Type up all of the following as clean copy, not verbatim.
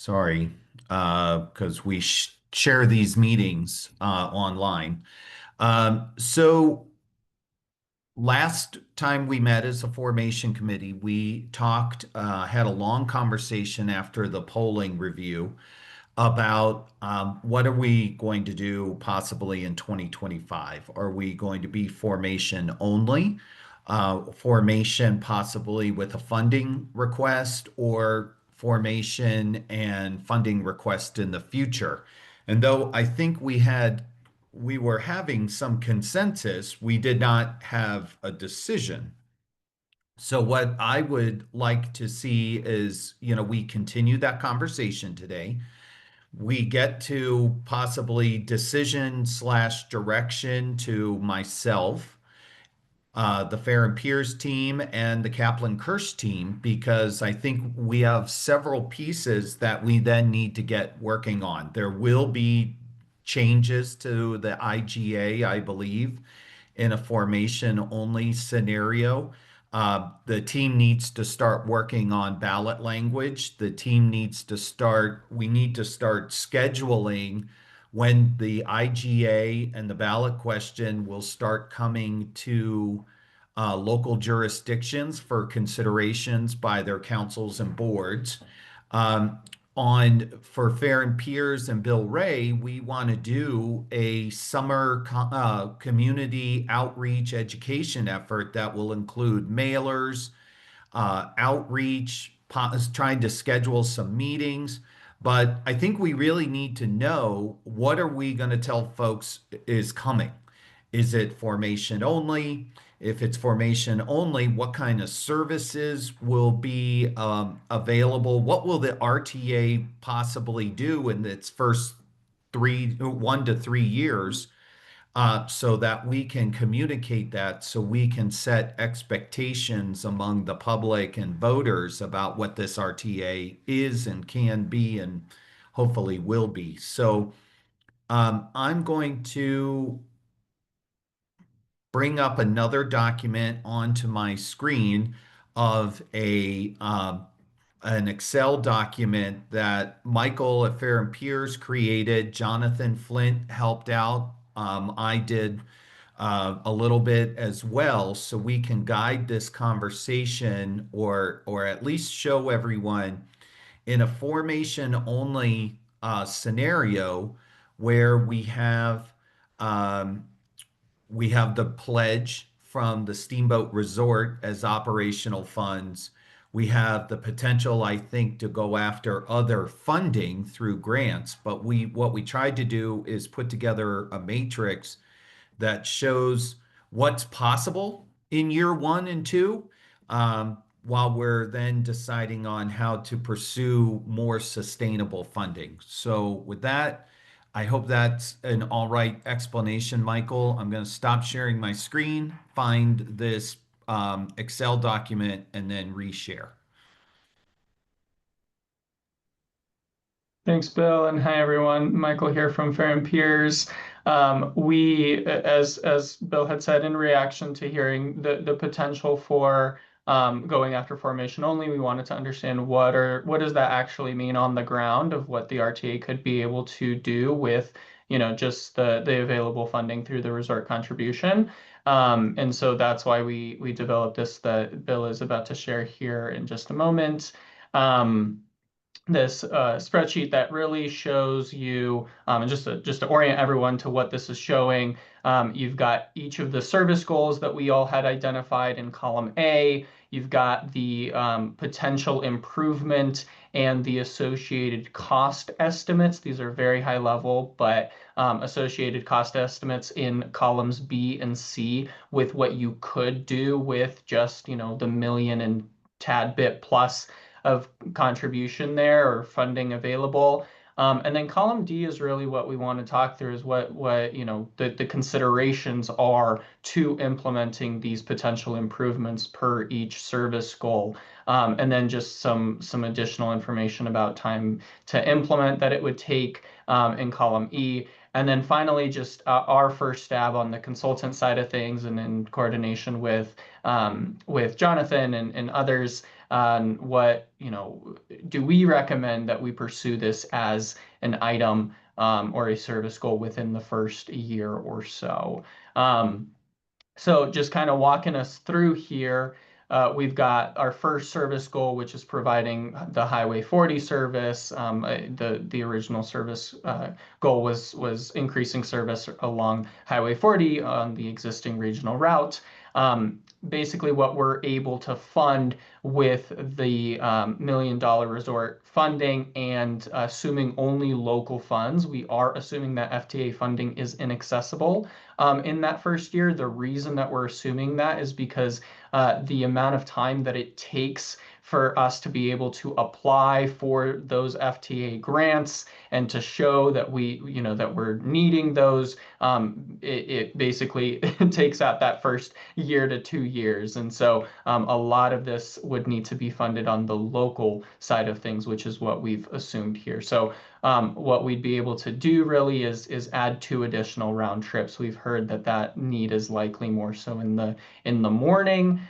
Sorry, because we share these meetings online. So last time we met as a formation committee, we talked, had a long conversation after the polling review about what are we going to do possibly in 2025? Are we going to be formation only? Formation possibly with a funding request or formation and funding request in the future? And though I think we were having some consensus, we did not have a decision. So what I would like to see is, we continue that conversation today. We get to possibly decision slash direction to myself, the Fair and Peers team, and the Kaplan Kirsch team, because I think we have several pieces that we then need to get working on. There will be changes to the IGA, I believe, in a formation only scenario. The team needs to start working on ballot language. We need to start scheduling when the IGA and the ballot question will start coming to local jurisdictions for considerations by their councils and boards. Um, for Fair and Peers and Bill Ray, we want to do a summer community outreach education effort that will include mailers, outreach, trying to schedule some meetings. But I think we really need to know, what are we going to tell folks is coming? Is it formation only? If it's formation only, what kind of services will be available? What will the RTA possibly do in its first 1 to 3 years, so that we can communicate that, so we can set expectations among the public and voters about what this RTA is and can be and hopefully will be. So I'm going to bring up another document onto my screen of an Excel document that Michael at Fair and Peers created. Jonathan Flint helped out. I did a little bit as well, so we can guide this conversation, or at least show everyone in a formation only scenario where um, we have the pledge from the Steamboat Resort as operational funds. We have the potential, I think, to go after other funding through grants. But what we tried to do is put together a matrix that shows what's possible in year 1 and 2, while we're then deciding on how to pursue more sustainable funding. So with that, I hope that's an all right explanation, Michael. I'm going to stop sharing my screen, find this Excel document, and then reshare. Thanks, Bill, and hi everyone. Michael here from Fair and Peers. As Bill had said, in reaction to hearing the potential for going after formation only, we wanted to understand what does that actually mean on the ground of what the RTA could be able to do with just the available funding through the resort contribution. And so that's why we developed this that Bill is about to share here in just a moment. This spreadsheet that really shows you, and just to orient everyone to what this is showing, you've got each of the service goals that we all had identified in column A. You've got the potential improvement and the associated cost estimates. These are very high level, but associated cost estimates in columns B and C with what you could do with just, the million and tad bit plus of contribution there or funding available. And then column D is really what we want to talk through, is what the considerations are to implementing these potential improvements per each service goal. And then just some additional information about time to implement that it would take in column E. And then finally, just our first stab on the consultant side of things, and in coordination with Jonathan and others, on what, do we recommend that we pursue this as an item or a service goal within the first year or so. So just kind of walking us through here, we've got our first service goal, which is providing the Highway 40 service. The original service goal was increasing service along Highway 40 on the existing regional route. Basically, what we're able to fund with the $1 million resort funding and assuming only local funds, we are assuming that FTA funding is inaccessible in that first year. The reason that we're assuming that is because the amount of time that it takes for us to be able to apply for those FTA grants and to show that that we're needing those, it basically takes out that first year to 2 years. And so a lot of this would need to be funded on the local side of things, which is what we've assumed here. So what we'd be able to do really is add 2 additional round trips. We've heard that need is likely more so in the morning.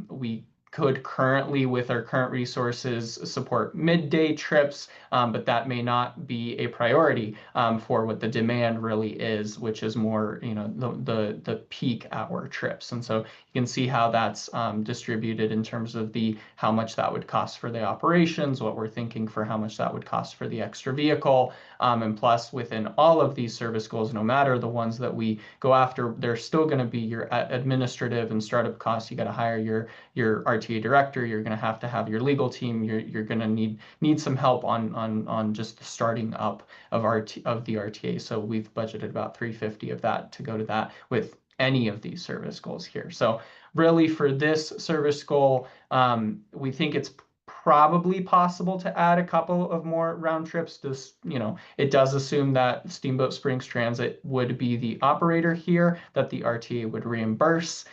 We could currently, with our current resources, support midday trips, but that may not be a priority for what the demand really is, which is more, the peak hour trips. And so you can see how that's distributed in terms of how much that would cost for the operations, what we're thinking for how much that would cost for the extra vehicle. And plus, within all of these service goals, no matter the ones that we go after, there's still going to be your administrative and startup costs. You got to hire your RTA director. You're going to have your legal team. You're going to need some help on just the starting up of the RTA. So we've budgeted about 350 of that to go to that with any of these service goals here. So really for this service goal, we think it's probably possible to add a couple of more round trips. It does assume that Steamboat Springs Transit would be the operator here, that the RTA would reimburse.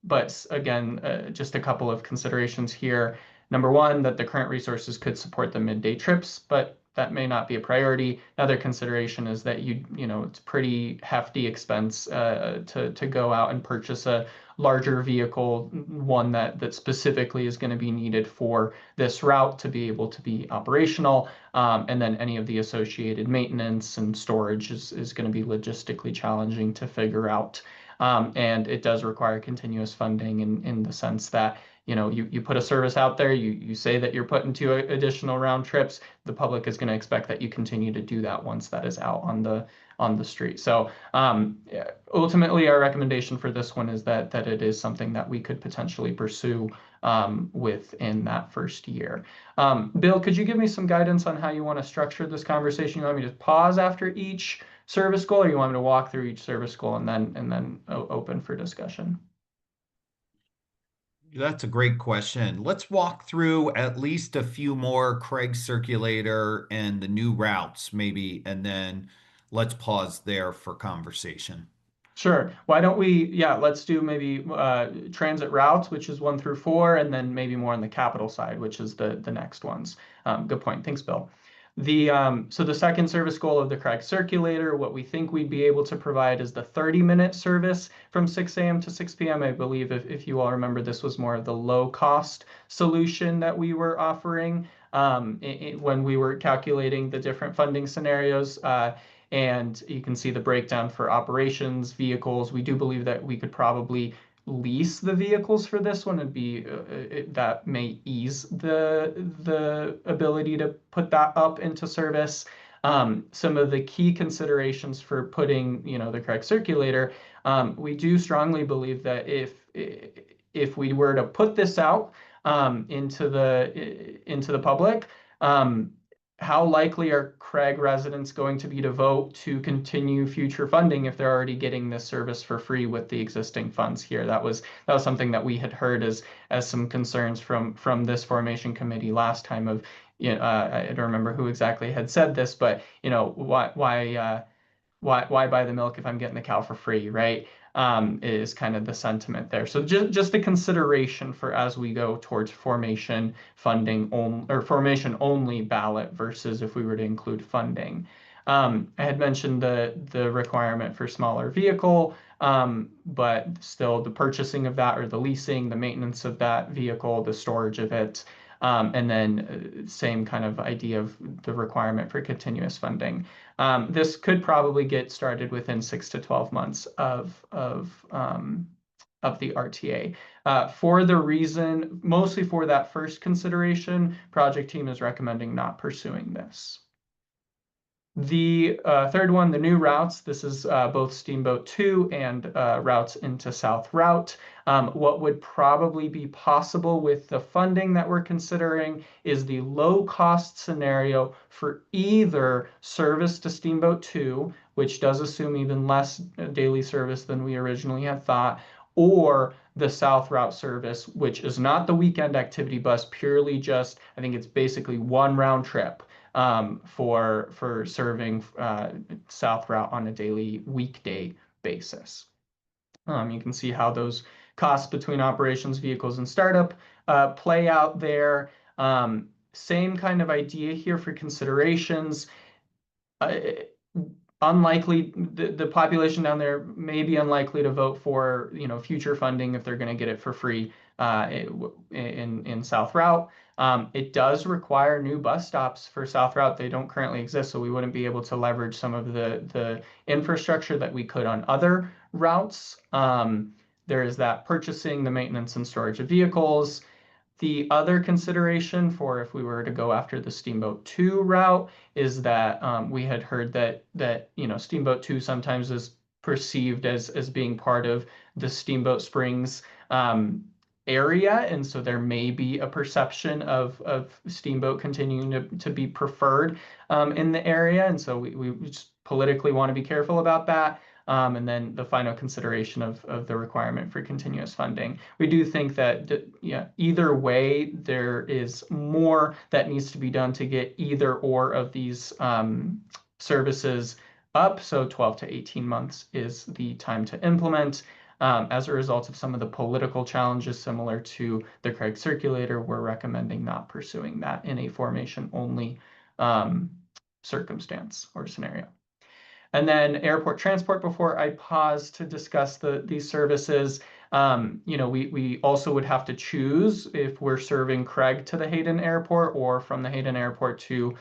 But again, just a couple of considerations here. Number one, that the current resources could support the midday trips, but that may not be a priority. Another consideration is that it's pretty hefty expense to go out and purchase a larger vehicle, one that specifically is going to be needed for this route to be able to be operational. And then any of the associated maintenance and storage is going to be logistically challenging to figure out. And it does require continuous funding in the sense that you put a service out there, you say that you're putting 2 additional round trips, the public is going to expect that you continue to do that once that is out on the street. So ultimately, our recommendation for this one is that it is something that we could potentially pursue within that first year. Bill, could you give me some guidance on how you want to structure this conversation? You want me to pause after each service goal, or you want me to walk through each service goal and then open for discussion? That's a great question. Let's walk through at least a few more Craig Circulator and the new routes, maybe, and then let's pause there for conversation. Sure. Why don't let's do maybe transit routes, which is 1 through 4, and then maybe more on the capital side, which is the next ones. Good point. Thanks, Bill. So the second service goal of the Craig Circulator, what we think we'd be able to provide is the 30-minute service from 6 a.m. to 6 p.m. I believe if you all remember, this was more of the low-cost solution that we were offering when we were calculating the different funding scenarios. And you can see the breakdown for operations, vehicles. We do believe that we could probably lease the vehicles for this one. That may ease the ability to put that up into service. Some of the key considerations for putting, the correct circulator, we do strongly believe that if we were to put this out into the public, how likely are Craig residents going to be to vote to continue future funding if they're already getting this service for free with the existing funds here? That was something that we had heard as some concerns from this formation committee last time of, I don't remember who exactly had said this, but why buy the milk if I'm getting the cow for free, right? Is kind of the sentiment there. So just the consideration for as we go towards formation funding or formation only ballot versus if we were to include funding. I had mentioned the requirement for smaller vehicle. But still the purchasing of that or the leasing, the maintenance of that vehicle, the storage of it, and then same kind of idea of the requirement for continuous funding. This could probably get started within 6 to 12 months of the RTA. For the reason, mostly for that first consideration, project team is recommending not pursuing this. The third one, the new routes, this is both Steamboat 2 and routes into South Route. What would probably be possible with the funding that we're considering is the low cost scenario for either service to Steamboat 2, which does assume even less daily service than we originally had thought, or the South Route service, which is not the weekend activity bus, purely just, I think it's basically one round trip for serving South Route on a daily weekday basis. You can see how those costs between operations, vehicles, and startup play out there. Same kind of idea here for considerations. Uh, Unlikely, the population down there may be unlikely to vote for future funding if they're going to get it for free in South Route. It does require new bus stops for South Route. They don't currently exist, so we wouldn't be able to leverage some of the infrastructure that we could on other routes. There is that purchasing, the maintenance and storage of vehicles. The other consideration for if we were to go after the Steamboat 2 route is that we had heard that Steamboat 2 sometimes is perceived as being part of the Steamboat Springs area, and so there may be a perception of Steamboat continuing to be preferred in the area, and so we just politically want to be careful about that. And then the final consideration of the requirement for continuous funding. We do think that either way, there is more that needs to be done to get either or of these services up. So 12 to 18 months is the time to implement. As a result of some of the political challenges similar to the Craig Circulator, we're recommending not pursuing that in a formation-only circumstance or scenario. And then airport transport, before I pause to discuss these services, we also would have to choose if we're serving Craig to the Hayden Airport or from the Hayden Airport to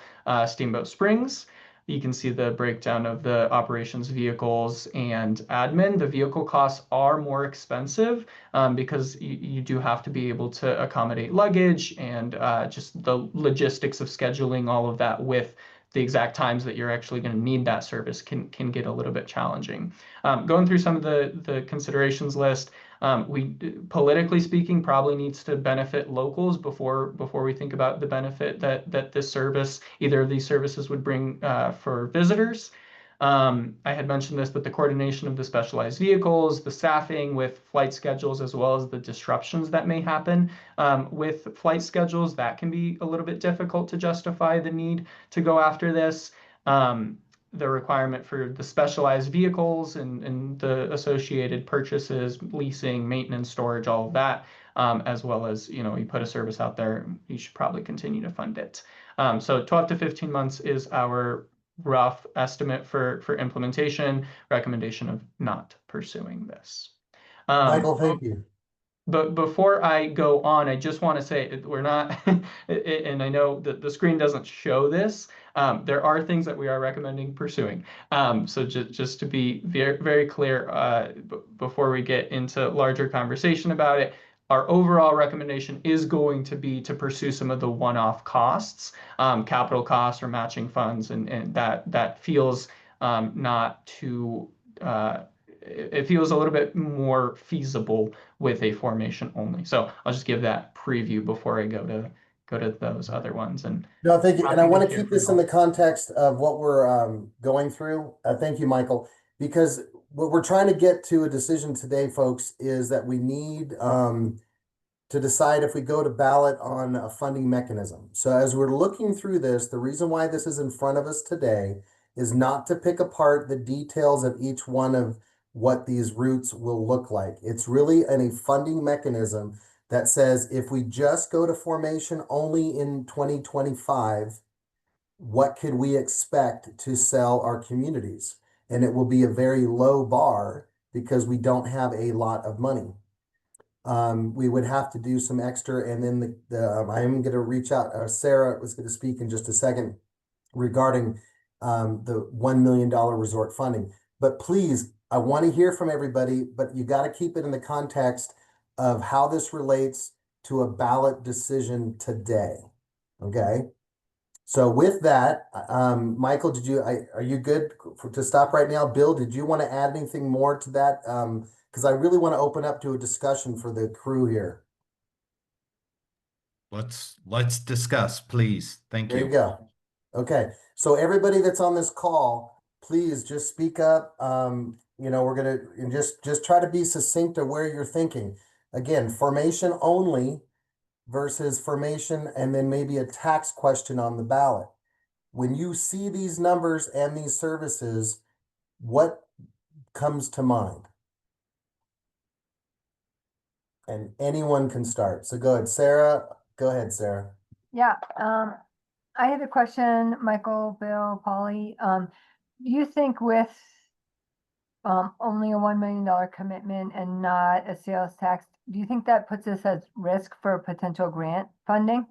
Steamboat Springs. You can see the breakdown of the operations, vehicles, and admin. The vehicle costs are more expensive because you do have to be able to accommodate luggage and just the logistics of scheduling all of that with the exact times that you're actually going to need that service can get a little bit challenging. Going through some of the considerations list, we politically speaking probably needs to benefit locals before we think about the benefit that this service, either of these services would bring for visitors. I had mentioned this, but the coordination of the specialized vehicles, the staffing with flight schedules, as well as the disruptions that may happen with flight schedules, that can be a little bit difficult to justify the need to go after this. The requirement for the specialized vehicles and the associated purchases, leasing, maintenance, storage, all of that, as well as, you put a service out there, you should probably continue to fund it. So 12 to 15 months is our rough estimate for implementation, recommendation of not pursuing this. Michael, thank you. But before I go on, I just want to say we're not, and I know that the screen doesn't show this. There are things that we are recommending pursuing. So just to be very, very clear, before we get into larger conversation about it, our overall recommendation is going to be to pursue some of the one-off costs, capital costs or matching funds, and that feels not too. It feels a little bit more feasible with a formation only. So I'll just give that preview before I go to those other ones. And No, thank you. And I want to hear keep from this in y'all. the context of what we're going through. Thank you, Michael, because what we're trying to get to a decision today, folks, is that we need to decide if we go to ballot on a funding mechanism. So as we're looking through this, the reason why this is in front of us today is not to pick apart the details of each one of what these routes will look like. It's really a funding mechanism that says if we just go to formation only in 2025, what could we expect to sell our communities? And it will be a very low bar because we don't have a lot of money. We would have to do some extra, and then I am going to reach out. Sarah was going to speak in just a second regarding the $1 million resort funding. But please, I want to hear from everybody, but you got to keep it in the context of how this relates to a ballot decision today. Okay. So with that, Michael, are you good to stop right now? Bill, did you want to add anything more to that? Because I really want to open up to a discussion for the crew here. Let's discuss, please. Thank There you you. go. Okay, so everybody that's on this call, please just speak up. We're gonna and just try to be succinct to where you're thinking. Again, formation only versus formation and then maybe a tax question on the ballot. When you see these numbers and these services, what comes to mind? And anyone can start. So go ahead, Sarah. Go ahead, Sarah. Yeah, I had a question, Michael, Bill, Polly. Do you think with only a $1 million commitment and not a sales tax, do you think that puts us at risk for potential grant funding?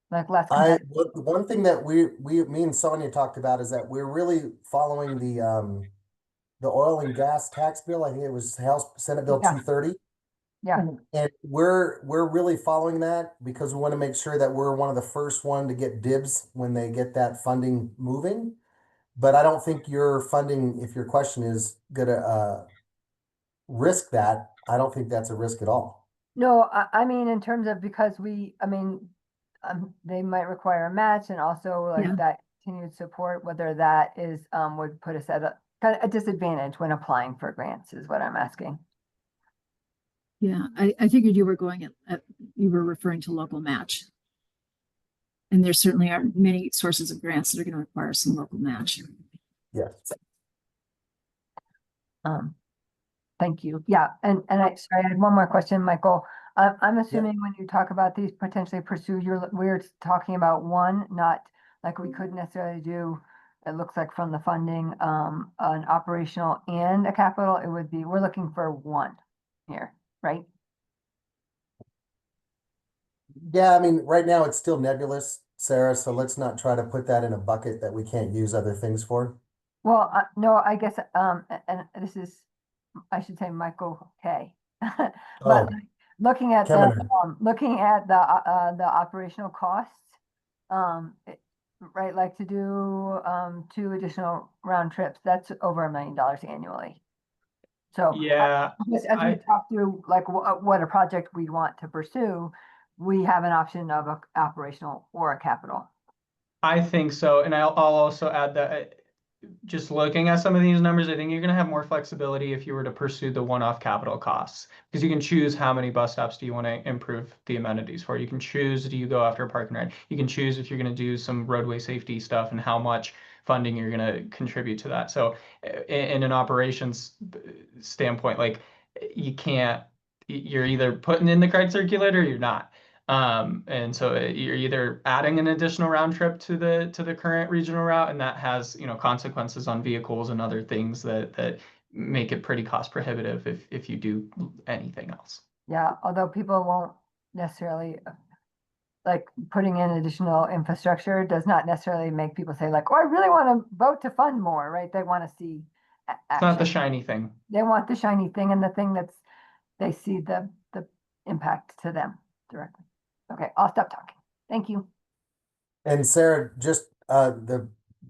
Like less One thing that me and Sonia talked about is that we're really following the oil and gas tax bill. I think it was Senate Bill Yeah. 230. Yeah, And we're really following that because we want to make sure that we're one of the first one to get dibs when they get that funding moving. But I don't think your funding, if your question is gonna risk that, I don't think that's a risk at all. no, I mean, in terms of, because they might require a match, and also like Yeah. that continued support, whether that is, would put us at a kind of a disadvantage when applying for grants is what I'm asking. Yeah, I figured you were you were referring to local match. And there certainly are many sources of grants that are going to require some local match. Yes. Thank you. Yeah, sorry, I had one more question, Michael. I'm assuming when you talk about these potentially pursue, we're talking about one, not like we couldn't necessarily do, it looks like from the funding, an operational and a capital, we're looking for one here, right? Yeah, I mean, right now it's still nebulous, Sarah, so let's not try to put that in a bucket that we can't use other things for. Well, no, I guess, and this is, I should say Michael K. But Oh, looking at Keminer. the operational costs, right, like to do 2 additional round trips, that's over $1 million annually. So Yeah, as we talk through like what a project we want to pursue, we have an option of a operational or a capital. I think so. And I'll also add that just looking at some of these numbers, I think you're going to have more flexibility if you were to pursue the one-off capital costs, because you can choose how many bus stops do you want to improve the amenities for. You can choose, do you go after a park and ride? You can choose if you're going to do some roadway safety stuff and how much funding you're going to contribute to that. So in an operations standpoint, like you're either putting in the card circulator or you're not. And so you're either adding an additional round trip to the current regional route, and that has, consequences on vehicles and other things that make it pretty cost prohibitive if you do anything else. Yeah, although people won't necessarily, like putting in additional infrastructure does not necessarily make people say like, oh, I really want to vote to fund more, right? They want to see It's not the action. shiny thing. They want the shiny thing and the thing they see the impact to them directly. Okay, I'll stop talking. Thank you. And Sarah, just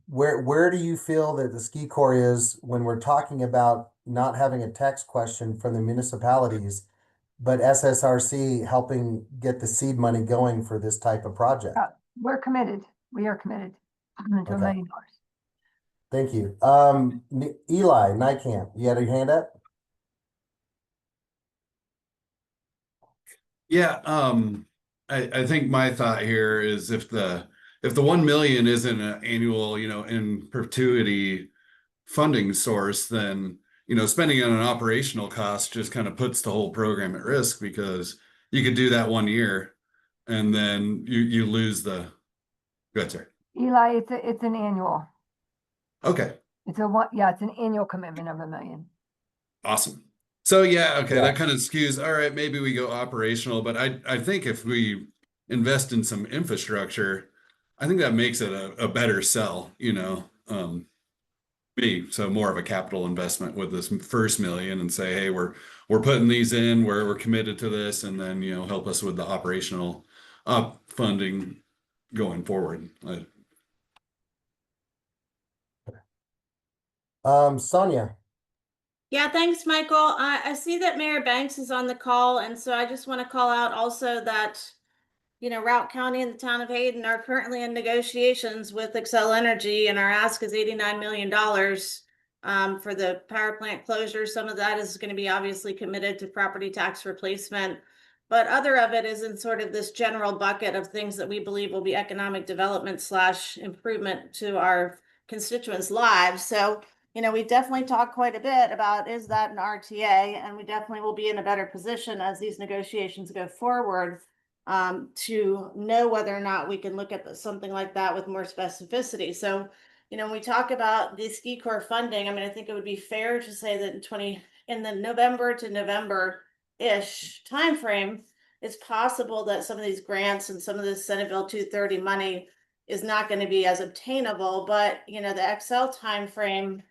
where do you feel that the ski corps is when we're talking about not having a tax question from the municipalities, but SSRC helping get the seed money going for this type of project? We're committed. We are committed to $1 million. Thank you. Eli, Nykamp, you had your hand up? Yeah, I think my thought here is if the 1 million isn't an annual, in perpetuity funding source, then spending on an operational cost just kind of puts the whole program at risk, because you could do that 1 year and then you lose the. Go ahead, sir. Eli, it's an annual. Okay. It's a one, yeah, it's an annual commitment of $1 million. Awesome. So yeah, okay, Yeah. that kind of skews. All right, maybe we go operational, but I think if we invest in some infrastructure, I think that makes it a better sell, you know. Me, so more of a capital investment with this first million and say, hey, we're putting these in, we're committed to this, and then help us with the operational funding going forward. Sonia. Yeah, thanks, Michael. I see that Mayor Banks is on the call, and so I just want to call out also that, Routt County and the town of Hayden are currently in negotiations with Xcel Energy, and our ask is $89 million for the power plant closure. Some of that is going to be obviously committed to property tax replacement, but other of it is in sort of this general bucket of things that we believe will be economic development / improvement to our constituents' lives. So we definitely talked quite a bit about, is that an RTA? And we definitely will be in a better position as these negotiations go forward to know whether or not we can look at something like that with more specificity. So, when we talk about the Ski Corps funding, I mean, I think it would be fair to say that in the November to November-ish timeframe, it's possible that some of these grants and some of this Senate Bill 230 money is not going to be as obtainable, but the Xcel timeframe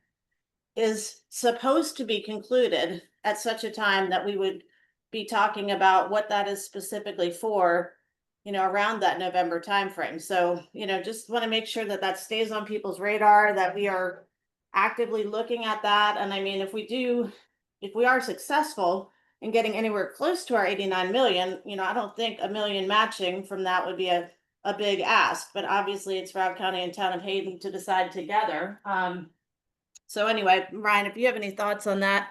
is supposed to be concluded at such a time that we would be talking about what that is specifically for, around that November timeframe. So, just want to make sure that that stays on people's radar, that we are actively looking at that. And I mean, if we are successful in getting anywhere close to our 89 million, I don't think $1 million matching from that would be a big ask, but obviously it's Routt County and town of Hayden to decide together. So anyway, Ryan, if you have any thoughts on that,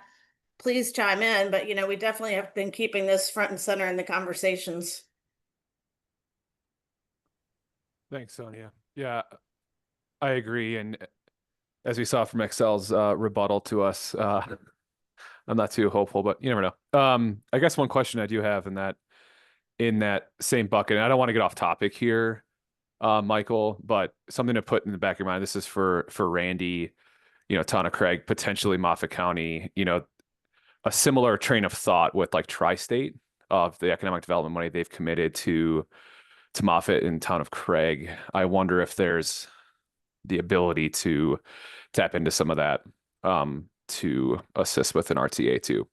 please chime in. But, we definitely have been keeping this front and center in the conversations. Thanks, Sonia. Yeah, I agree. And as we saw from Excel's rebuttal to us, I'm not too hopeful, but you never know. I guess one question I do have in that same bucket, and I don't want to get off topic here, Michael, but something to put in the back of your mind. This is for Randy, Town of Craig, potentially Moffat County, a similar train of thought with like Tri-State of the economic development money they've committed to Moffat and Town of Craig. I wonder if there's the ability to tap into some of that to assist with an RTA too.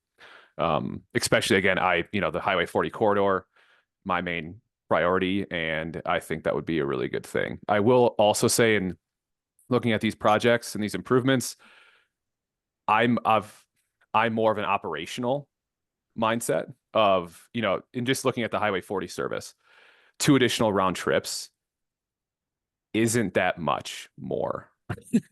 Especially again, the Highway 40 corridor, my main priority, and I think that would be a really good thing. I will also say, in looking at these projects and these improvements, I'm more of an operational mindset of, in just looking at the Highway 40 service, 2 additional round trips isn't that much more.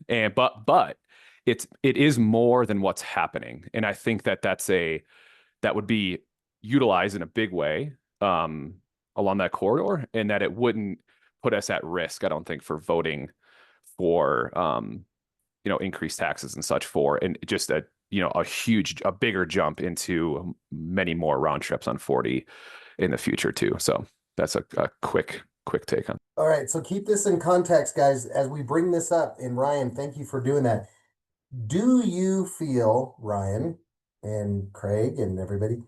but it is more than what's happening. And I think that would be utilized in a big way along that corridor, and that it wouldn't put us at risk, I don't think, for voting for increased taxes and such and just a bigger jump into many more round trips on 40 in the future too. So that's a quick take on. All right, so keep this in context, guys, as we bring this up. And Ryan, thank you for doing that. Do you feel, Ryan and Craig and everybody,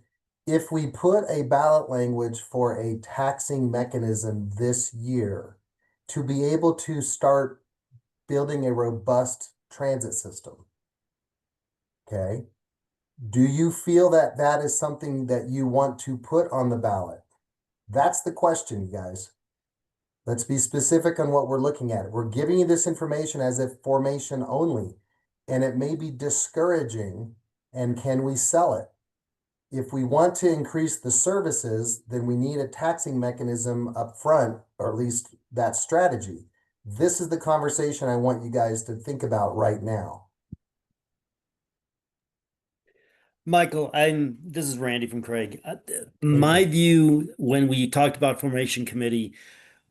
if we put a ballot language for a taxing mechanism this year to be able to start building a robust transit system, okay, do you feel that that is something that you want to put on the ballot? That's the question, you guys. Let's be specific on what we're looking at. We're giving you this information as if formation only, and it may be discouraging. And can we sell it? If we want to increase the services, then we need a taxing mechanism up front, or at least that strategy. This is the conversation I want you guys to think about right now. Michael, this is Randy from Craig. My view when we talked about formation committee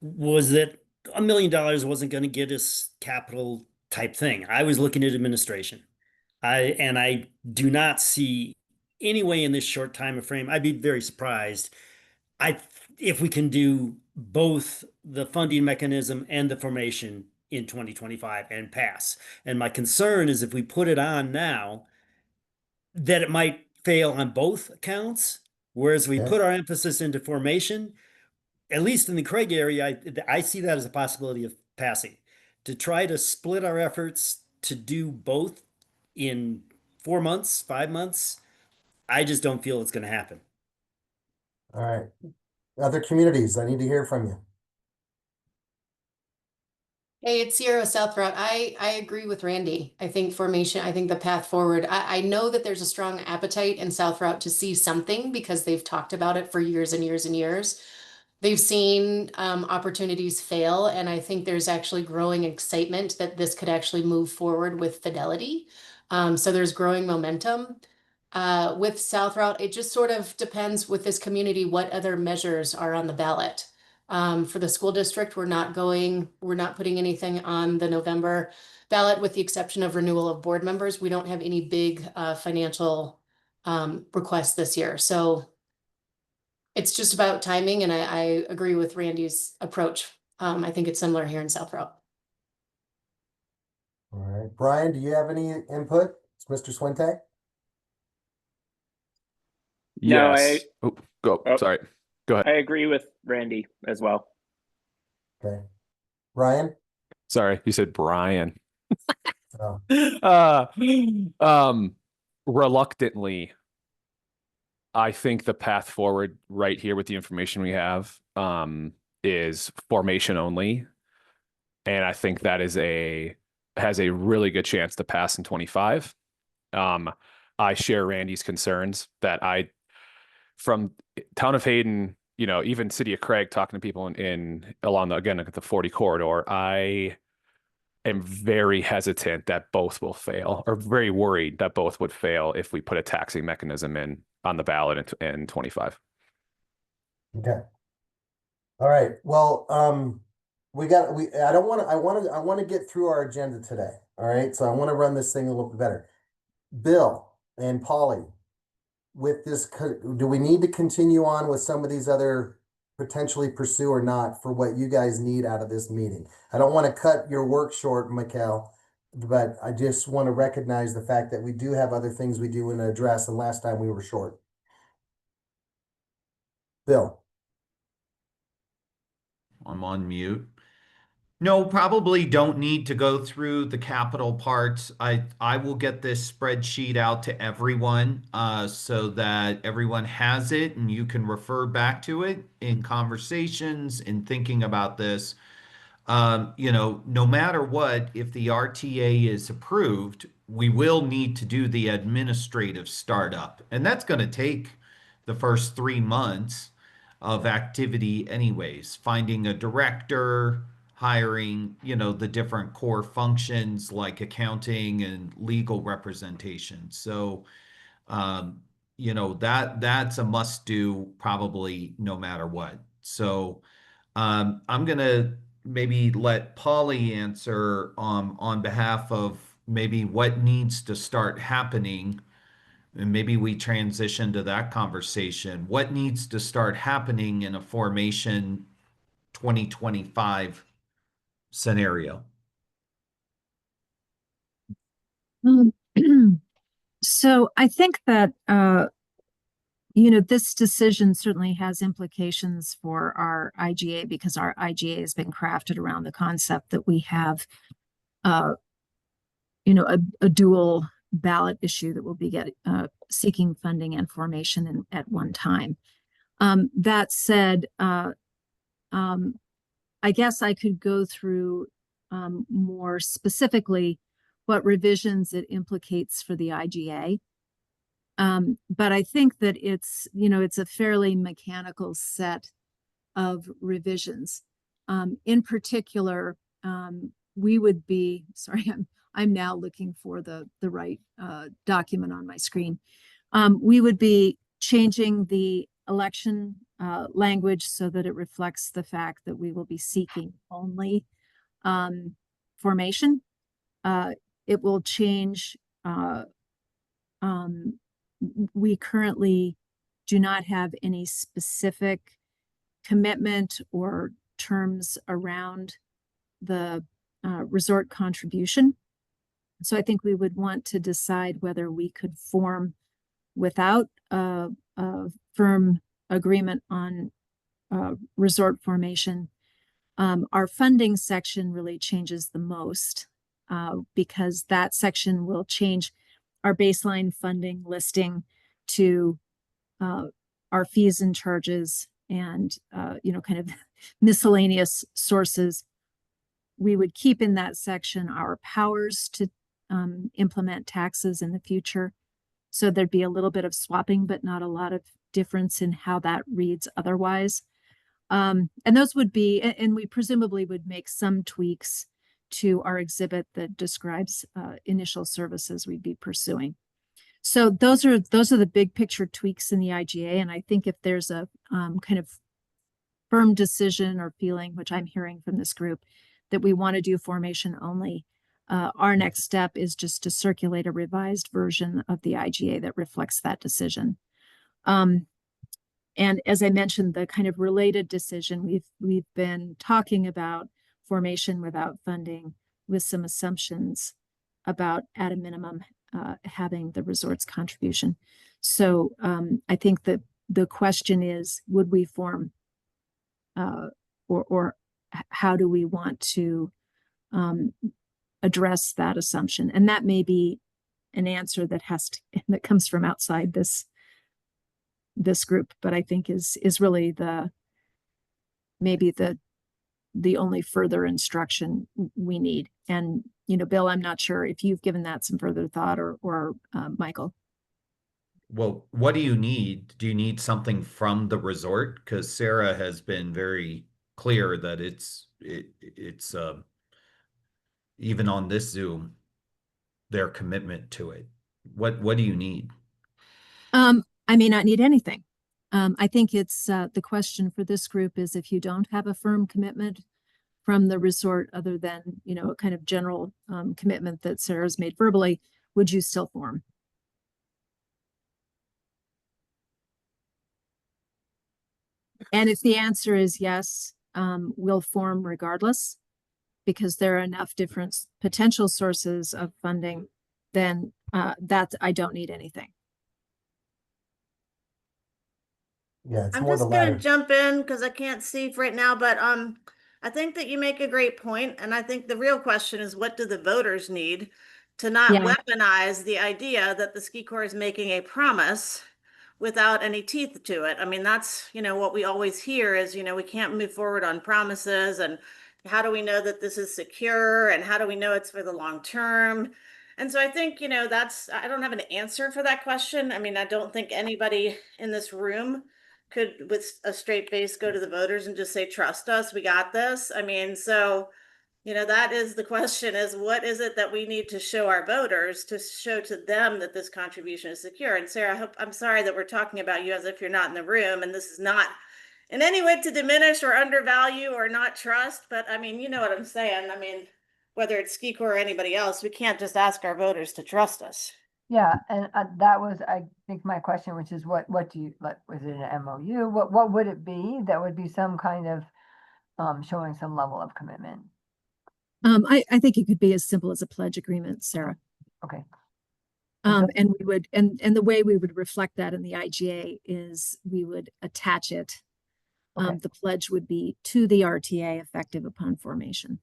was that $1 million wasn't going to get us capital type thing. I was looking at administration. I do not see any way in this short time frame. I'd be very surprised if we can do both the funding mechanism and the formation in 2025 and pass. And my concern is if we put it on now, that it might fail on both accounts. Whereas we Okay. put our emphasis into formation, at least in the Craig area, I see that as a possibility of passing. To try to split our efforts to do both in 4 months, 5 months, I just don't feel it's going to happen. All right. Other communities, I need to hear from you. Hey, it's Sierra South Route. I agree with Randy. I think formation, I think the path forward. I know that there's a strong appetite in South Route to see something because they've talked about it for years and years and years. They've seen opportunities fail, and I think there's actually growing excitement that this could actually move forward with fidelity. So there's growing momentum. With South Route, it just sort of depends with this community what other measures are on the ballot. For the school district, we're not putting anything on the November ballot with the exception of renewal of board members. We don't have any big financial requests this year. So it's just about timing, and I agree with Randy's approach. I think it's similar here in South Route. All right. Brian, do you have any input? It's Mr. Swintek. No, Yes. Sorry. Go ahead. I agree with Randy as well. Okay. Ryan? Sorry, you said Brian. Oh. Reluctantly, I think the path forward right here with the information we have is formation only. And I think that has a really good chance to pass in 25. I share Randy's concerns that from town of Hayden, even city of Craig, talking to people along the 40 corridor, I am very hesitant that both will fail, or very worried that both would fail if we put a taxing mechanism on the ballot in 25. Okay. All right. Well, I want to get through our agenda today. All right. So I want to run this thing a little bit better. Bill and Polly, with this, do we need to continue on with some of these other potentially pursue or not for what you guys need out of this meeting? I don't want to cut your work short, Mikkel, but I just want to recognize the fact that we do have other things we do want to address, and last time we were short. Bill. I'm on mute. No, probably don't need to go through the capital parts. I will get this spreadsheet out to everyone so that everyone has it and you can refer back to it in conversations in thinking about this. No matter what, if the RTA is approved, we will need to do the administrative startup, and that's going to take the first 3 months of activity anyways, finding a director, hiring, the different core functions like accounting and legal representation. So, that's a must do probably no matter what. So, I'm gonna maybe let Polly answer on behalf of maybe what needs to start happening, and maybe we transition to that conversation. What needs to start happening in a formation 2025 scenario? So I think that this decision certainly has implications for our IGA because our IGA has been crafted around the concept that we have a dual ballot issue that will be seeking funding and formation at one time. That said, I guess I could go through more specifically what revisions it implicates for the IGA. But I think that it's a fairly mechanical set of revisions. In particular, we would be, sorry, I'm now looking for the right document on my screen. We would be changing the election language so that it reflects the fact that we will be seeking only formation. It will change. We currently do not have any specific commitment or terms around the resort contribution. So I think we would want to decide whether we could form without a firm agreement on resort formation. Our funding section really changes the most because that section will change our baseline funding listing to our fees and charges and, kind of miscellaneous sources. We would keep in that section our powers to implement taxes in the future. So there'd be a little bit of swapping, but not a lot of difference in how that reads otherwise. And those would be, and we presumably would make some tweaks to our exhibit that describes initial services we'd be pursuing. So those are the big picture tweaks in the IGA. And I think if there's a kind of firm decision or feeling, which I'm hearing from this group, that we want to do formation only, our next step is just to circulate a revised version of the IGA that reflects that decision. And as I mentioned, the kind of related decision, we've been talking about formation without funding with some assumptions about at a minimum having the resort's contribution. So I think that the question is, would we form or how do we want to address that assumption? And that may be an answer that that comes from outside this group, but I think is really maybe the only further instruction we need. And, Bill, I'm not sure if you've given that some further thought or Michael. Well, what do you need? Do you need something from the resort? Because Sarah has been very clear that it's even on this Zoom, their commitment to it. What do you need? I may not need anything. I think it's the question for this group is if you don't have a firm commitment from the resort other than, a kind of general commitment that Sarah's made verbally, would you still form? And if the answer is yes, we'll form regardless, because there are enough different potential sources of funding, then that I don't need anything. Yeah, it's I'm more the just gonna latter. jump in because I can't see right now, but I think that you make a great point, and I think the real question is, what do the voters need to not Yeah. weaponize the idea that the ski corps is making a promise without any teeth to it? I mean, that's, what we always hear is, we can't move forward on promises, and how do we know that this is secure, and how do we know it's for the long term? And so I think, I don't have an answer for that question. I mean, I don't think anybody in this room could with a straight face go to the voters and just say, trust us, we got this. I mean, so, that is the question, is what is it that we need to show our voters to show to them that this contribution is secure? And Sarah, I'm sorry that we're talking about you as if you're not in the room, and this is not in any way to diminish or undervalue or not trust, but I mean, you know what I'm saying. I mean, whether it's Ski Corps or anybody else, we can't just ask our voters to trust us. Yeah, and that was, I think, my question, which is what do you like? Was it an MOU? What would it be that would be some kind of showing some level of commitment? I think it could be as simple as a pledge agreement, Sarah. Okay. And we would, and the way we would reflect that in the IGA is we would attach it. Okay. The pledge would be to the RTA effective upon formation.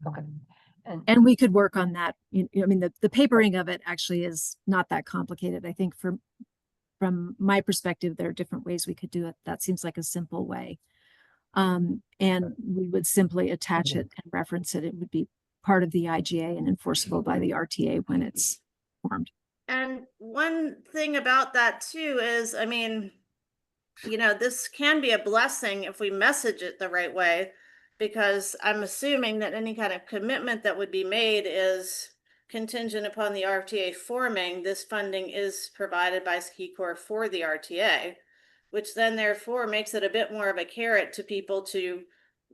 Okay. And we could work on that. I mean, the papering of it actually is not that complicated. I think from my perspective, there are different ways we could do it. That seems like a simple way. And we would simply attach it and reference it. It would be part of the IGA and enforceable by the RTA when it's formed. And one thing about that too is, I mean, this can be a blessing if we message it the right way, because I'm assuming that any kind of commitment that would be made is contingent upon the RTA forming. This funding is provided by Ski Corps for the RTA, which then therefore makes it a bit more of a carrot to people to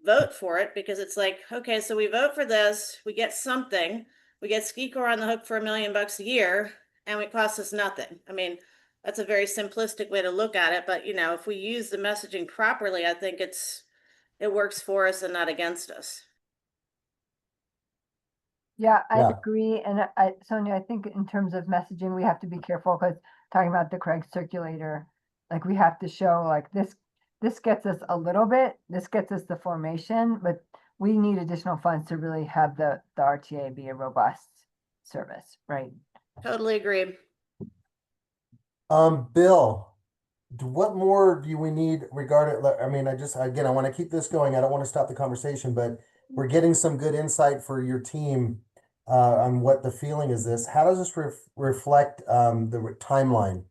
vote for it, because it's like, okay, so we vote for this, we get something, we get Ski Corps on the hook for $1 million a year, and it costs us nothing. I mean, that's a very simplistic way to look at it, but if we use the messaging properly, I think it works for us and not against us. Yeah, I Yeah. agree. And Sonia, I think in terms of messaging, we have to be careful because talking about the Craig circulator, like we have to show like this gets us a little bit, this gets us the formation, but we need additional funds to really have the RTA be a robust service, right? Totally agree. Bill, what more do we need regarding, I mean, again, I want to keep this going. I don't want to stop the conversation, but we're getting some good insight for your team on what the feeling is this. How does this reflect the timeline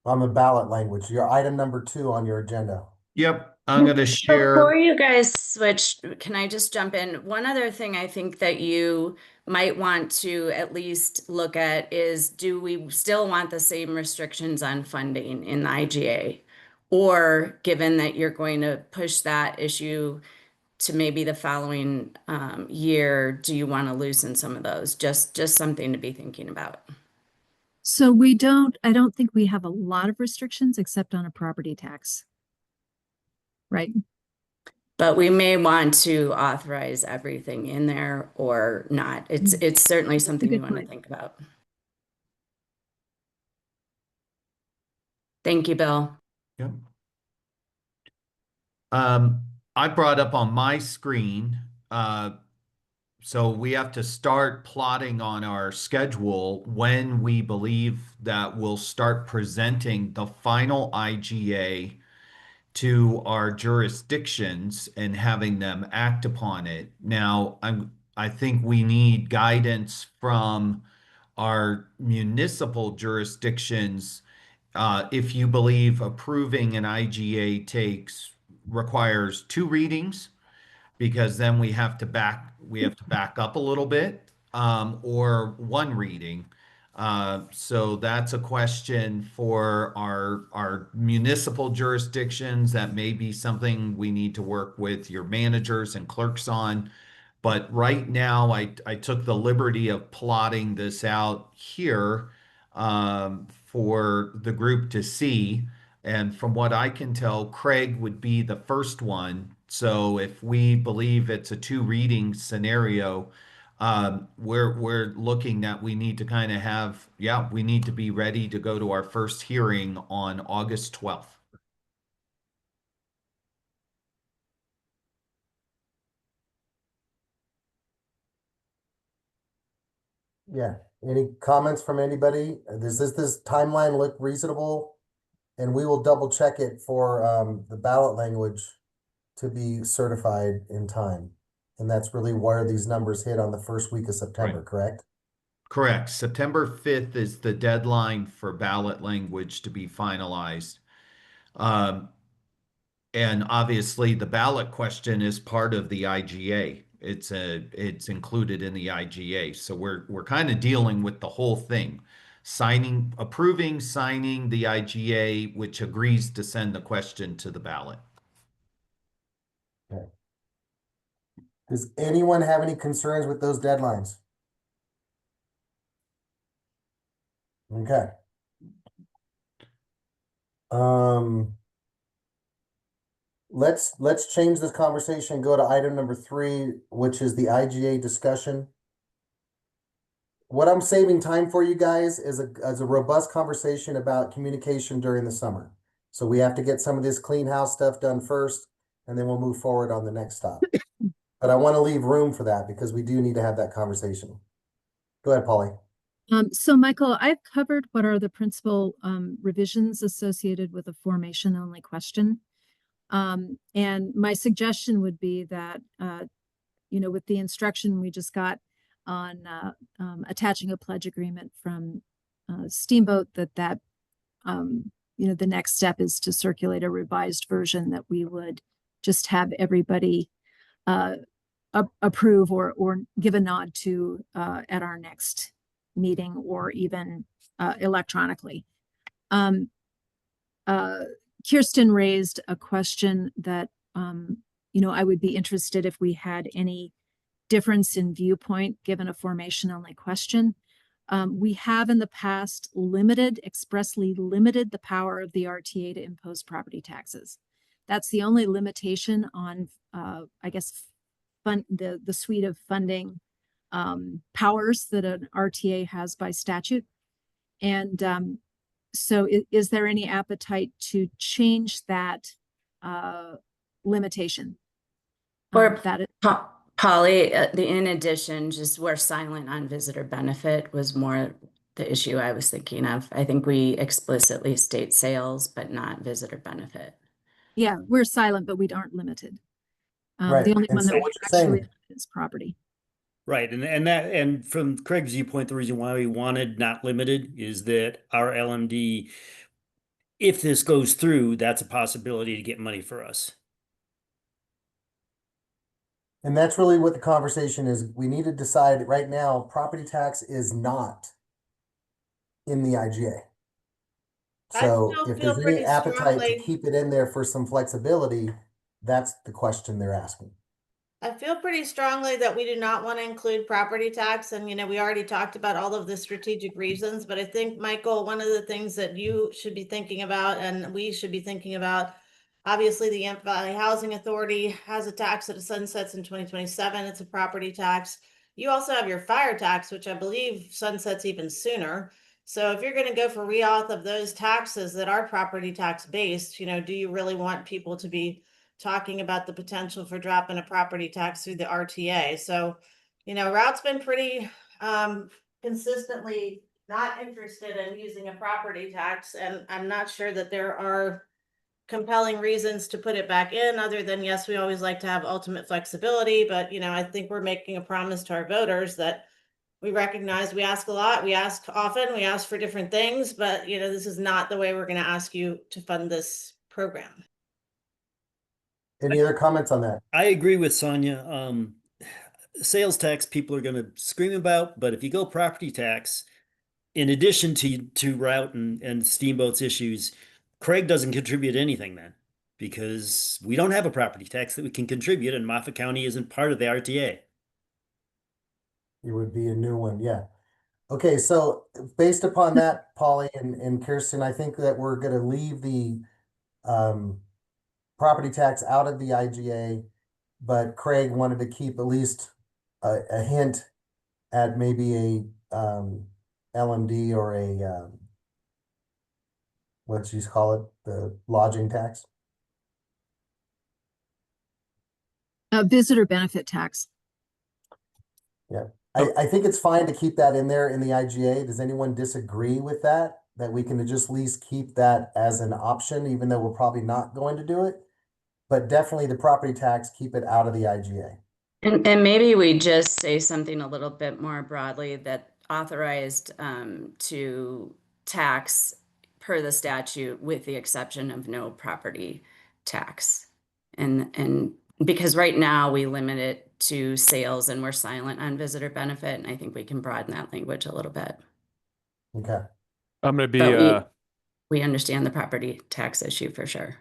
on the ballot language, your item number 2 on your agenda? Yep, I'm going to Before share. you guys switch, can I just jump in? One other thing I think that you might want to at least look at is, do we still want the same restrictions on funding in the IGA? Or given that you're going to push that issue to maybe the following year, do you want to loosen some of those? Just something to be thinking about. So I don't think we have a lot of restrictions except on a property tax. Right? But we may want to authorize everything in there or not. It's certainly something you good want to point. think about. Thank you, Bill. Yep. I brought up on my screen, so we have to start plotting on our schedule when we believe that we'll start presenting the final IGA to our jurisdictions and having them act upon it. Now, I think we need guidance from our municipal jurisdictions. If you believe approving an IGA requires 2 readings, because then we have to back up a little bit, or 1 reading. So that's a question for our municipal jurisdictions. That may be something we need to work with your managers and clerks on. But right now, I took the liberty of plotting this out here for the group to see. And from what I can tell, Craig would be the first one. So if we believe it's a 2 reading scenario, we're looking that we need to kind of have, we need to be ready to go to our first hearing on August 12th. Yeah. Any comments from anybody? Does this timeline look reasonable? And we will double check it for the ballot language to be certified in time. And that's really where these numbers hit on the first week of September, correct? Correct. September 5th is the deadline for ballot language to be finalized. And obviously the ballot question is part of the IGA. It's included in the IGA. So we're kind of dealing with the whole thing. Approving, signing the IGA, which agrees to send the question to the ballot. Okay. Does anyone have any concerns with those deadlines? Okay. Let's change this conversation and go to item number 3, which is the IGA discussion. What I'm saving time for you guys is a robust conversation about communication during the summer. So we have to get some of this clean house stuff done first, and then we'll move forward on the next stop. But I want to leave room for that because we do need to have that conversation. Go ahead, Polly. So Michael, I've covered what are the principal revisions associated with a formation only question. And my suggestion would be that, with the instruction we just got on attaching a pledge agreement from Steamboat, that the next step is to circulate a revised version that we would just have everybody approve or give a nod to at our next meeting, or even electronically. Kirsten raised a question that, I would be interested if we had any difference in viewpoint given a formation only question. We have in the past expressly limited the power of the RTA to impose property taxes. That's the only limitation on, the suite of funding powers that an RTA has by statute. And so is there any appetite to change that limitation? Or That it, Polly, in addition, just we're silent on visitor benefit was more the issue I was thinking of. I think we explicitly state sales, but not visitor benefit. yeah, we're silent, but we aren't limited. Right. The only And one so that what we you're saying- actually is property. Right, and from Craig's viewpoint, the reason why we wanted not limited is that our LMD, if this goes through, that's a possibility to get money for us. And that's really what the conversation is. We need to decide right now, property tax is not in the IGA. I So still if feel there's any pretty appetite to strongly- keep it in there for some flexibility, that's the question they're asking. I feel pretty strongly that we do not want to include property tax. And, we already talked about all of the strategic reasons, but I think, Michael, one of the things that you should be thinking about and we should be thinking about, obviously the Yamp Valley Housing Authority has a tax that sunsets in 2027. It's a property tax. You also have your fire tax, which I believe sunsets even sooner. So if you're going to go for reauth of those taxes that are property tax based, do you really want people to be talking about the potential for dropping a property tax through the RTA? So, Route's been pretty consistently not interested in using a property tax, and I'm not sure that there are compelling reasons to put it back in other than, yes, we always like to have ultimate flexibility, but I think we're making a promise to our voters that we recognize we ask a lot, we ask often, we ask for different things, but this is not the way we're going to ask you to fund this program. Any other comments on that? I agree with Sonia. Sales tax people are going to scream about, but if you go property tax, in addition to Route and Steamboat's issues, Craig doesn't contribute anything then, because we don't have a property tax that we can contribute, and Moffat County isn't part of the RTA. It would be a new one, yeah. Okay, so based upon that, Polly and Kirsten, I think that we're gonna leave the property tax out of the IGA, but Craig wanted to keep at least a hint at maybe a LMD or a what you call it, the lodging tax. Visitor benefit tax. Yeah, I think it's fine to keep that in there in the IGA. Does anyone disagree with that? That we can just at least keep that as an option, even though we're probably not going to do it? But definitely the property tax, keep it out of the IGA. And maybe we just say something a little bit more broadly that authorized to tax per the statute with the exception of no property tax. And because right now we limit it to sales and we're silent on visitor benefit, and I think we can broaden that language a little bit. Okay. I'm going to be But we understand the property tax issue for sure.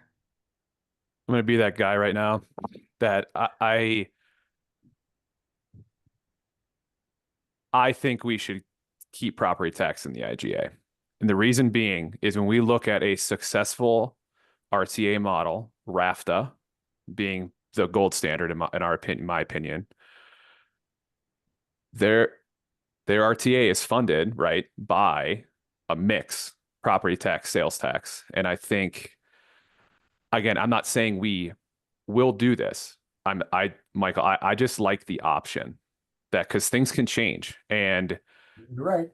I'm going to be that guy right now that I think we should keep property tax in the IGA. And the reason being is when we look at a successful RTA model, RAFTA being the gold standard in my opinion, their RTA is funded, right, by a mix, property tax, sales tax. And I think, again, I'm not saying we will do this. Michael, I just like the option that, because things can change. And You're right.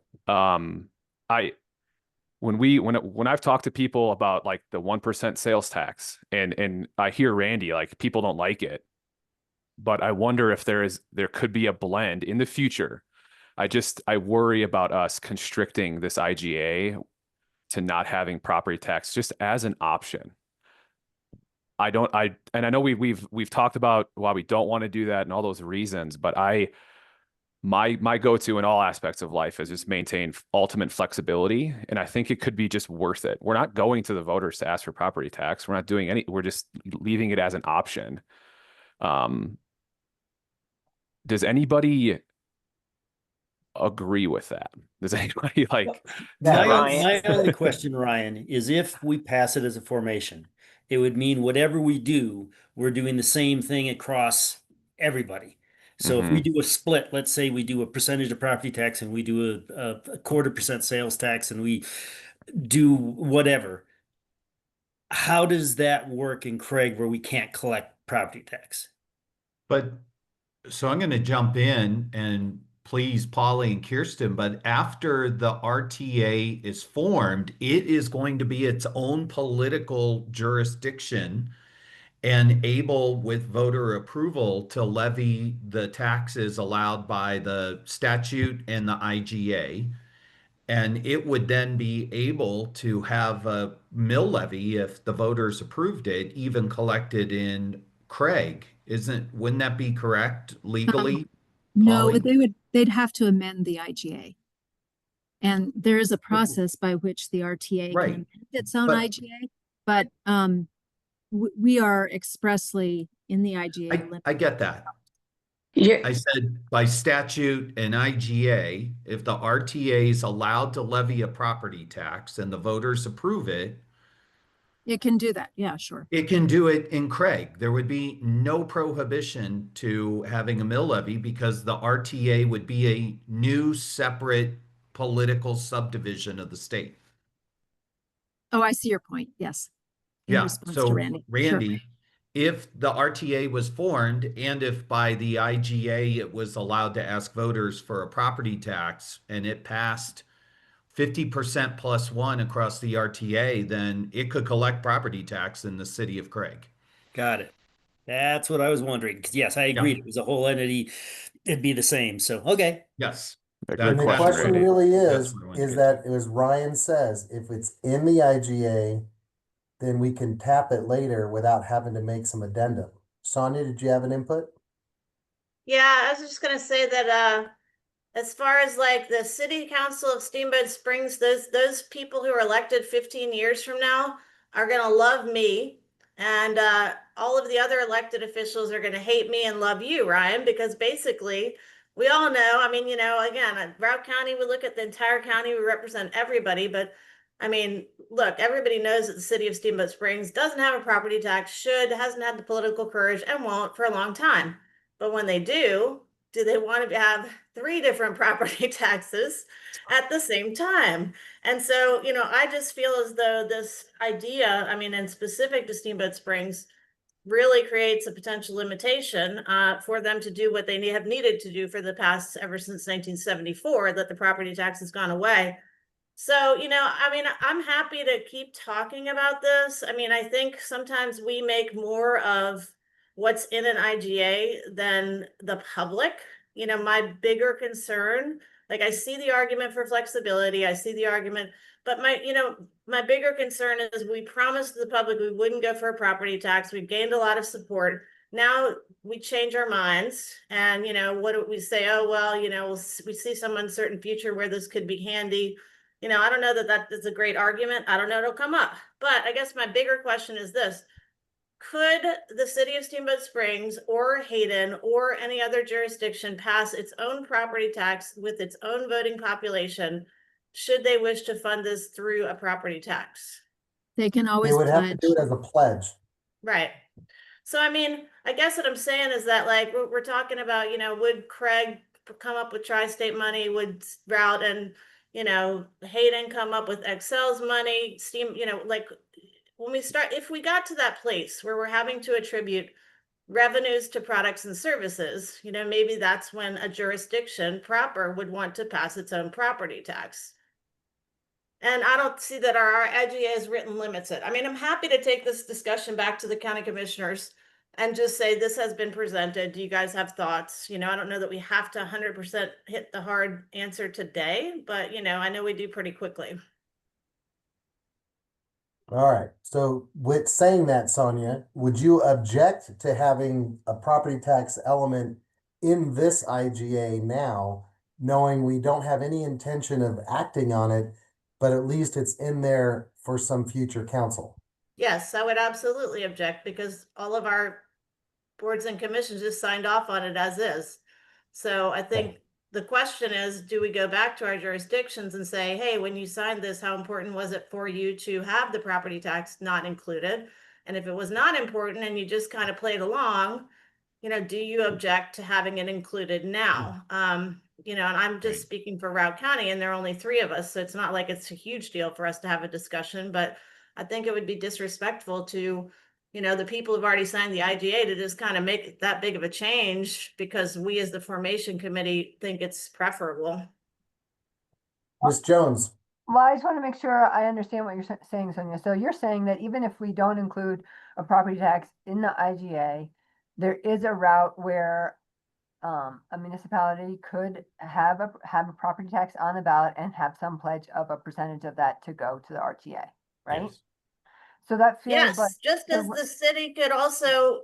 when I've talked to people about like the 1% sales tax and I hear Randy, like people don't like it, but I wonder if there could be a blend in the future. I worry about us constricting this IGA to not having property tax just as an option. And I know we've talked about why we don't want to do that and all those reasons, but my go-to in all aspects of life is just maintain ultimate flexibility. And I think it could be just worth it. We're not going to the voters to ask for property tax. We're not doing we're just leaving it as an option. Does anybody agree with that? Does anybody like my only question, Ryan, is if we pass it as a formation, it would mean whatever we do, we're doing the same thing across everybody. So if we do a split, let's say we do a percentage of property tax and we do a 1/4% sales tax and we do whatever, how does that work in Craig where we can't collect property tax? But so I'm going to jump in and please, Polly and Kirsten, but after the RTA is formed, it is going to be its own political jurisdiction and able, with voter approval, to levy the taxes allowed by the statute and the IGA. And it would then be able to have a mill levy if the voters approved it, even collected in Craig. Wouldn't that be correct legally, No, Polly? they'd have to amend the IGA. And there is a process by which the RTA can Right. amend its own But IGA, but we are expressly in the IGA. I get that. Yeah. I said by statute and IGA, if the RTA is allowed to levy a property tax and the voters approve it, It can do that. Yeah, sure. it can do it in Craig. There would be no prohibition to having a mill levy because the RTA would be a new separate political subdivision of the state. Oh, I see your point. Yes. In Yeah. response to So Randy. Randy, Sure. if the RTA was formed and if by the IGA it was allowed to ask voters for a property tax and it passed 50% plus one across the RTA, then it could collect property tax in the city of Craig. Got it. That's what I was wondering. 'Cause yes, I agreed. It was a whole entity. It'd be the same. So, okay. Yes. Yeah, And the great question, question Randy. really That's is what I wanted to get that, as Ryan says, if it's in the IGA, then we can tap it later without having to make some addendum. Sonia, did you have an input? Yeah, I was just gonna say that as far as like the city council of Steamboat Springs, those people who are elected 15 years from now are gonna love me. And all of the other elected officials are gonna hate me and love you, Ryan, because basically we all know, I mean, you know, again, at Routt County, we look at the entire county, we represent everybody, but I mean, look, everybody knows that the city of Steamboat Springs doesn't have a property tax, hasn't had the political courage, and won't for a long time. But when they do they want to have 3 different property taxes at the same time? And so, you know, I just feel as though this idea, I mean, and specific to Steamboat Springs, really creates a potential limitation for them to do what they have needed to do for the past, ever since 1974, that the property tax has gone away. So, you know, I mean, I'm happy to keep talking about this. I mean, I think sometimes we make more of what's in an IGA than the public. You know, my bigger concern, like I see the argument for flexibility, I see the argument, but my bigger concern is we promised the public we wouldn't go for a property tax. We've gained a lot of support. Now we change our minds and, you know, what do we say? Oh, well, you know, we see some uncertain future where this could be handy. You know, I don't know that is a great argument. I don't know it'll come up. But I guess my bigger question is this. Could the city of Steamboat Springs or Hayden or any other jurisdiction pass its own property tax with its own voting population should they wish to fund this through a property tax? They can They always would have to do pledge. it as a pledge. Right. So, I mean, I guess what I'm saying is that, like, we're talking about, you know, would Craig come up with tri-state money? Would Routt and, you know, Hayden come up with Excel's money? You know, like, when we start, if we got to that place where we're having to attribute revenues to products and services, you know, maybe that's when a jurisdiction proper would want to pass its own property tax. And I don't see that our IGA has written limits it. I mean, I'm happy to take this discussion back to the county commissioners and just say, this has been presented. Do you guys have thoughts? You know, I don't know that we have to 100% hit the hard answer today, but, you know, I know we do pretty quickly. All right. So with saying that, Sonia, would you object to having a property tax element in this IGA now, knowing we don't have any intention of acting on it, but at least it's in there for some future council? Yes, I would absolutely object because all of our boards and commissions just signed off on it as is. So I think the question is, do we go back to our jurisdictions and say, hey, when you signed this, how important was it for you to have the property tax not included? And if it was not important and you just kind of played along, do you object to having it included now? And I'm just speaking for Routt County, and there are only 3 of us, so it's not like it's a huge deal for us to have a discussion, but I think it would be disrespectful to, the people who've already signed the IGA to just kind of make that big of a change because we as the formation committee think it's preferable. Ms. Jones. Well, I just want to make sure I understand what you're saying, Sonia. So you're saying that even if we don't include a property tax in the IGA, there is a route where a municipality could have a property tax on the ballot and have some pledge of a percentage of that to go to the RTA, right? Yes. So that feels Yes, like just as the city could also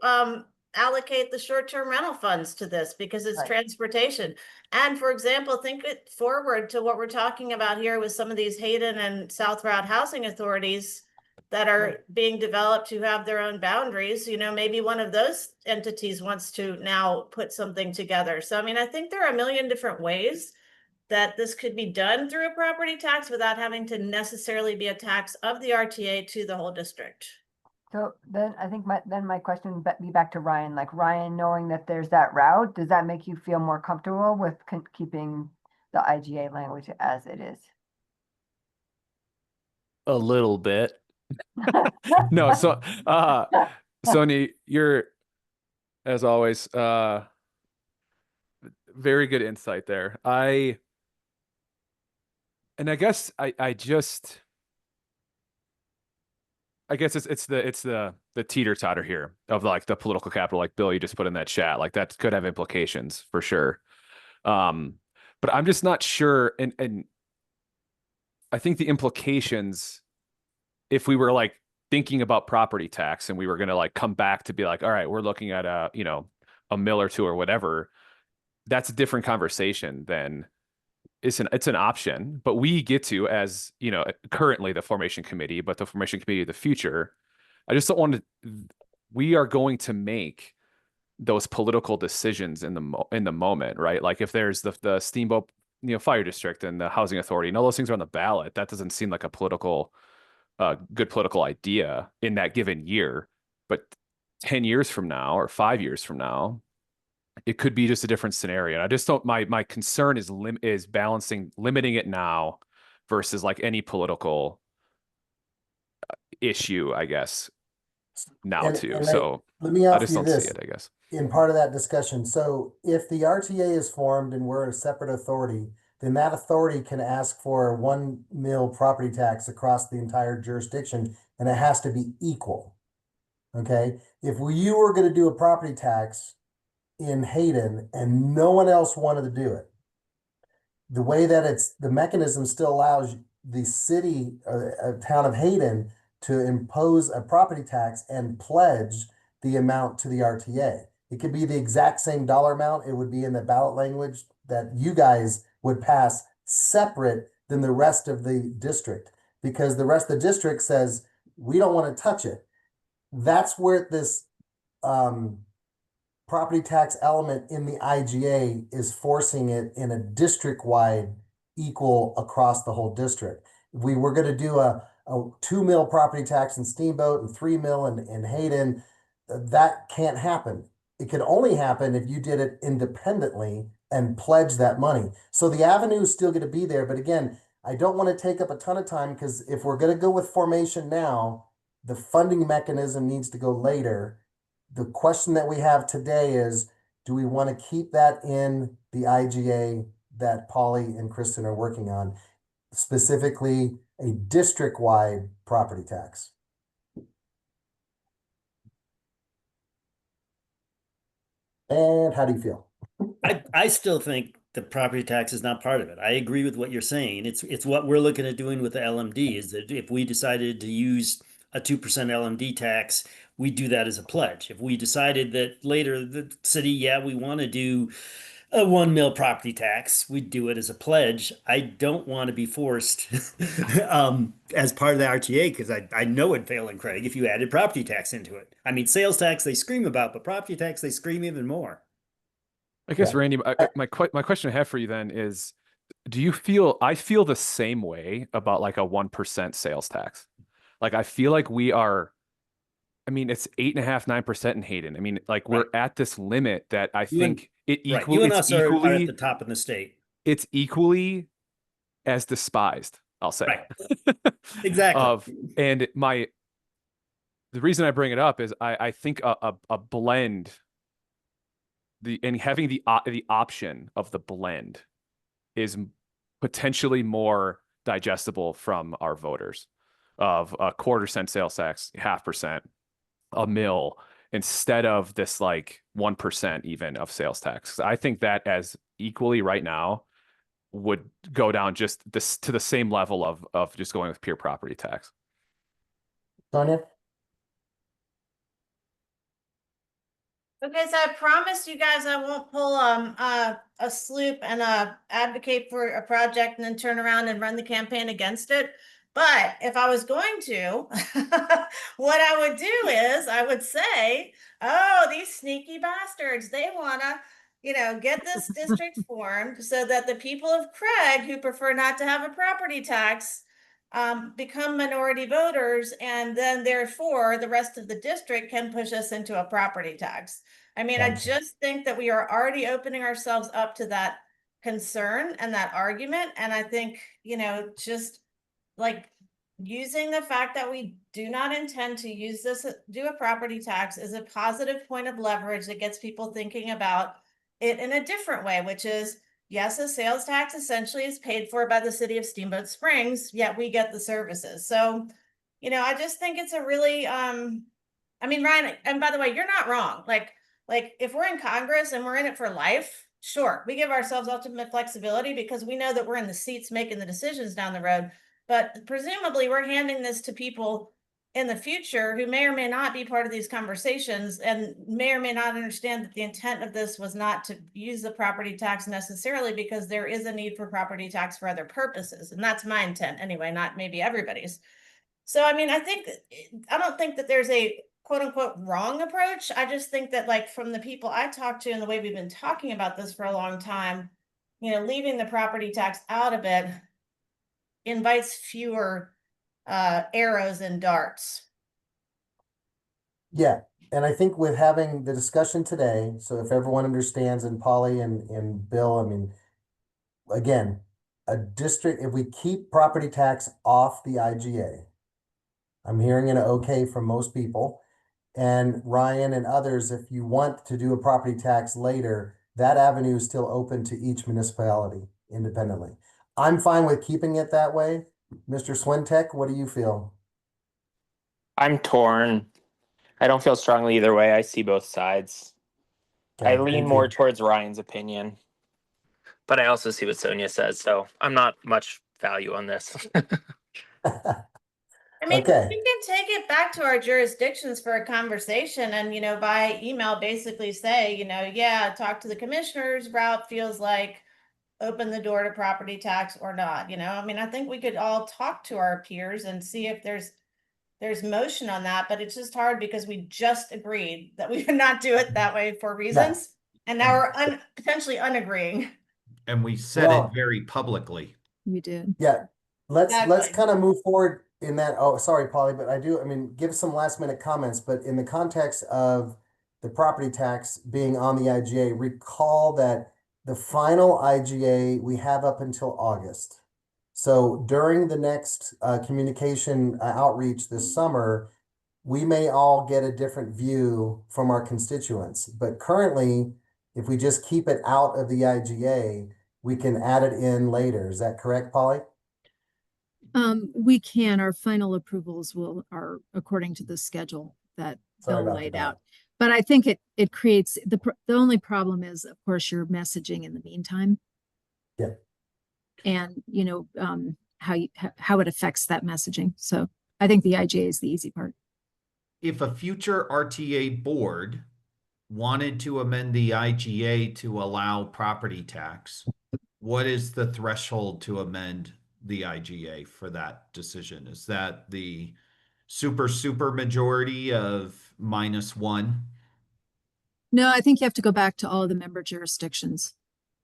allocate the short-term rental funds to this because it's Right. transportation. And for example, think it forward to what we're talking about here with some of these Hayden and South Routt housing authorities that are being developed to have their own boundaries. Maybe one of those entities wants to now put something together. So, I mean, I think there are a million different ways that this could be done through a property tax without having to necessarily be a tax of the RTA to the whole district. So then I think my question would be back to Ryan. Like Ryan, knowing that there's that route, does that make you feel more comfortable with keeping the IGA language as it is? A little bit. No, so Sonia, you're as always very good insight there. I guess it's the teeter-totter here of like the political capital, like Bill, you just put in that chat, like that could have implications for sure. But I'm just not sure. And I think the implications, if we were like thinking about property tax and we were going to like come back to be like, all right, we're looking at a mill or two or whatever, that's a different conversation than it's an option, but we get to, as currently the formation committee, but the formation committee of the future, I just don't want to, we are going to make those political decisions in the moment, right? Like if there's the Steamboat, fire district and the housing authority and all those things are on the ballot, that doesn't seem like a good political idea in that given year. But 10 years from now or 5 years from now, it could be just a different scenario. And I just don't, my concern is limiting it now versus like any political issue, I guess, now too. And So let me I ask just you don't this see it, I guess. in part of that discussion. So if the RTA is formed and we're a separate authority, then that authority can ask for 1 mil property tax across the entire jurisdiction, and it has to be equal. Okay. If you were going to do a property tax in Hayden and no one else wanted to do it, the way that the mechanism still allows the city or town of Hayden to impose a property tax and pledge the amount to the RTA. It could be the exact same dollar amount. It would be in the ballot language that you guys would pass separate than the rest of the district, because the rest of the district says, we don't want to touch it. That's where this property tax element in the IGA is forcing it in a district-wide equal across the whole district. If we were going to do a 2 mil property tax in Steamboat and 3 mil in Hayden, that can't happen. It could only happen if you did it independently and pledge that money. So the avenue is still going to be there. But again, I don't want to take up a ton of time, because if we're going to go with formation now, the funding mechanism needs to go later. The question that we have today is, do we want to keep that in the IGA that Polly and Kristen are working on, specifically a district-wide property tax? And how do you feel? I still think the property tax is not part of it. I agree with what you're saying. It's what we're looking at doing with the LMD, is that if we decided to use a 2% LMD tax, we do that as a pledge. If we decided that later the city, we want to do a 1 mil property tax, we'd do it as a pledge. I don't want to be forced as part of the RTA, because I know it'd fail in Craig if you added property tax into it. I mean, sales tax they scream about, but property tax they scream even more. I guess, Randy, my question I have for you then is, do you I feel the same way about like a 1% sales tax. Like, I feel like I mean, it's 8.5%, 9% in Hayden. I mean, like we're at this limit that I You and- think it Right, equal you and it's us are at equally the top in the state. it's equally as despised, I'll say. Right. Exactly. And the reason I bring it up is I think a blend and having the option of the blend is potentially more digestible from our voters of a 1/4 cent sales tax, 0.5%, a mill, instead of this like 1% even of sales tax. I think that as equally right now would go down just this to the same level of just going with pure property tax. Sonia? Okay, so I promise you guys I won't pull a sloop and advocate for a project and then turn around and run the campaign against it. But if I was going to, what I would do is I would say, oh, these sneaky bastards, they wanna, get this district formed so that the people of Craig who prefer not to have a property tax become minority voters, and then therefore the rest of the district can push us into a property tax. I mean, I just think that we are already opening ourselves up to that concern and that argument. And I think, just like using the fact that we do not intend to use this, do a property tax, is a positive point of leverage that gets people thinking about it in a different way, which is, yes, a sales tax essentially is paid for by the city of Steamboat Springs, yet we get the services. So, I just think it's a really, I mean, Ryan, and by the way, you're not wrong. Like if we're in Congress and we're in it for life, sure, we give ourselves ultimate flexibility because we know that we're in the seats making the decisions down the road. But presumably we're handing this to people in the future who may or may not be part of these conversations and may or may not understand that the intent of this was not to use the property tax necessarily, because there is a need for property tax for other purposes. And that's my intent anyway, not maybe everybody's. So, I mean, I don't think that there's a quote unquote wrong approach. I just think that, like, from the people I talk to and the way we've been talking about this for a long time, leaving the property tax out of it invites fewer arrows and darts. Yeah, and I think with having the discussion today, so if everyone understands, and Polly and Bill, I mean, again, a district, if we keep property tax off the IGA, I'm hearing an okay from most people. And Ryan and others, if you want to do a property tax later, that avenue is still open to each municipality independently. I'm fine with keeping it that way. Mr. Swintek, what do you feel? I'm torn. I don't feel strongly either way. I see both sides. Okay, I lean thank more you. towards Ryan's opinion, but I also see what Sonia says, so I'm not much value on this. I mean, Okay. we can take it back to our jurisdictions for a conversation and, by email basically say, yeah, talk to the commissioners, route feels like open the door to property tax or not, I mean, I think we could all talk to our peers and see if there's motion on that, but it's just hard because we just agreed that we would not do it that way for reasons. And now we're potentially unagreeing. And we said it very publicly. You did. Yeah, let's Exactly. kind of move forward in that. Oh, sorry, Polly, but I mean, give some last minute comments, but in the context of the property tax being on the IGA, recall that the final IGA we have up until August. So during the next communication outreach this summer, we may all get a different view from our constituents. But currently, if we just keep it out of the IGA, we can add it in later. Is that correct, Polly? We can, our final approvals are according to the schedule that Sorry Bill about laid that. out. But I think it creates, the only problem is, of course, your messaging in the meantime. Yeah. And, how it affects that messaging. So I think the IGA is the easy part. If a future RTA board wanted to amend the IGA to allow property tax, what is the threshold to amend the IGA for that decision? Is that the super majority of -1? No, I think you have to go back to all of the member jurisdictions.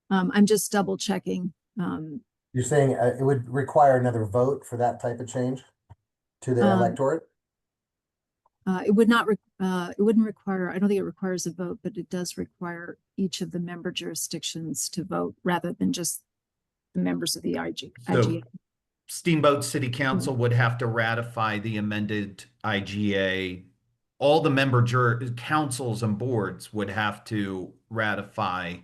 I'm just double checking. You're saying it would require another vote for that type of change to the electorate? it wouldn't require, I don't think it requires a vote, but it does require each of the member jurisdictions to vote rather than just the members of the So IGA. Steamboat City Council would have to ratify the amended IGA. All the member councils and boards would have to ratify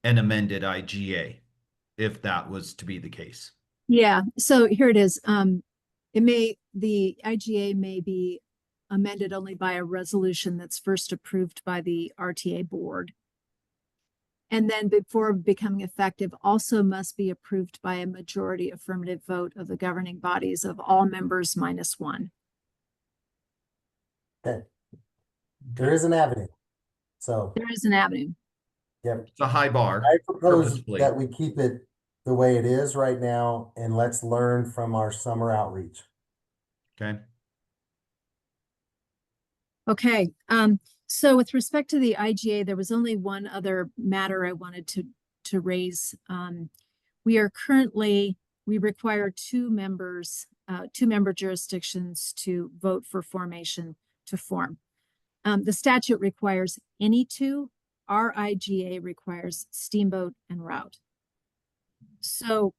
an amended IGA if that was to be the case. Yeah, so here it is. The IGA may be amended only by a resolution that's first approved by the RTA board. And then before becoming effective, also must be approved by a majority affirmative vote of the governing bodies of all members minus one. Okay. There is an avenue. So, There is an avenue. yep. It's a high bar. I propose purposefully. that we keep it the way it is right now, and let's learn from our summer outreach. Okay. Okay, so with respect to the IGA, there was only one other matter I wanted to raise. We require two member jurisdictions to vote for formation to form. The statute requires any two. Our IGA requires Steamboat and Route. So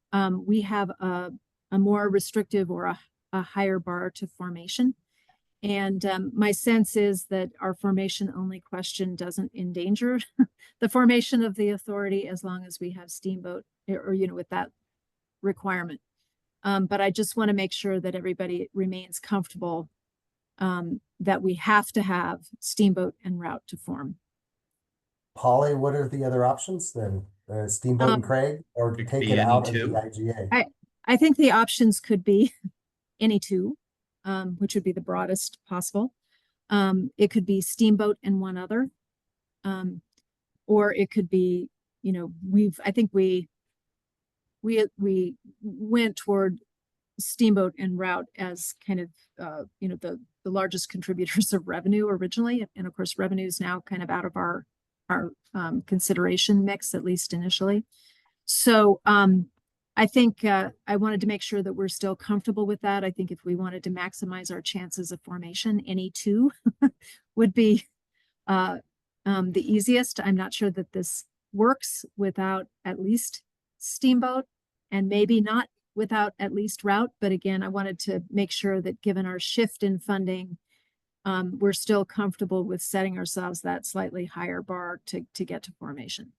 we have a more restrictive or a higher bar to formation. And my sense is that our formation only question doesn't endanger the formation of the authority as long as we have Steamboat or with that requirement. But I just want to make sure that everybody remains comfortable that we have to have Steamboat and Route to form. Polly, what are the other options then? Steamboat and Craig, or it could take be it any out of two. the IGA? I think the options could be any two, which would be the broadest possible. It could be Steamboat and one other, or it could be, I think we went toward Steamboat and Route as kind of, the largest contributors of revenue originally, and of course, revenue is now kind of out of our consideration mix, at least initially. So I think I wanted to make sure that we're still comfortable with that. I think if we wanted to maximize our chances of formation, any two would be the easiest. I'm not sure that this works without at least Steamboat, and maybe not without at least Route. But again, I wanted to make sure that given our shift in funding, we're still comfortable with setting ourselves that slightly higher bar to get to formation.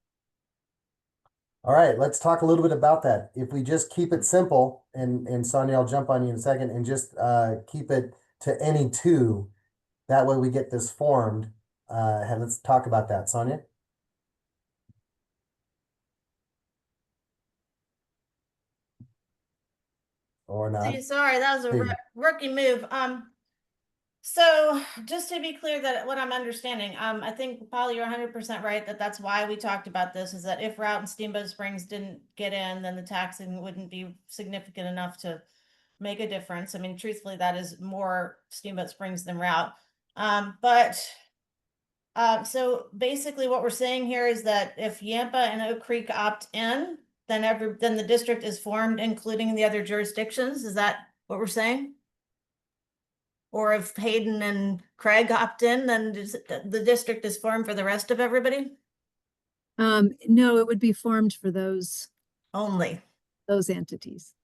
All right, let's talk a little bit about that. If we just keep it simple, and Sonia, I'll jump on you in a second, and just keep it to any two, that way we get this formed. Let's talk about that, Sonia. Or not. See, sorry, that was a rookie move. So just to be clear that what I'm understanding, I think, Paul, you're 100% right that that's why we talked about this, is that if Route and Steamboat Springs didn't get in, then the taxing wouldn't be significant enough to make a difference. I mean, truthfully, that is more Steamboat Springs than Route. So basically what we're saying here is that if Yampa and Oak Creek opt in, then the district is formed, including the other jurisdictions. Is that what we're saying? Or if Hayden and Craig opt in, then the district is formed for the rest of everybody? No, it would be formed for those entities.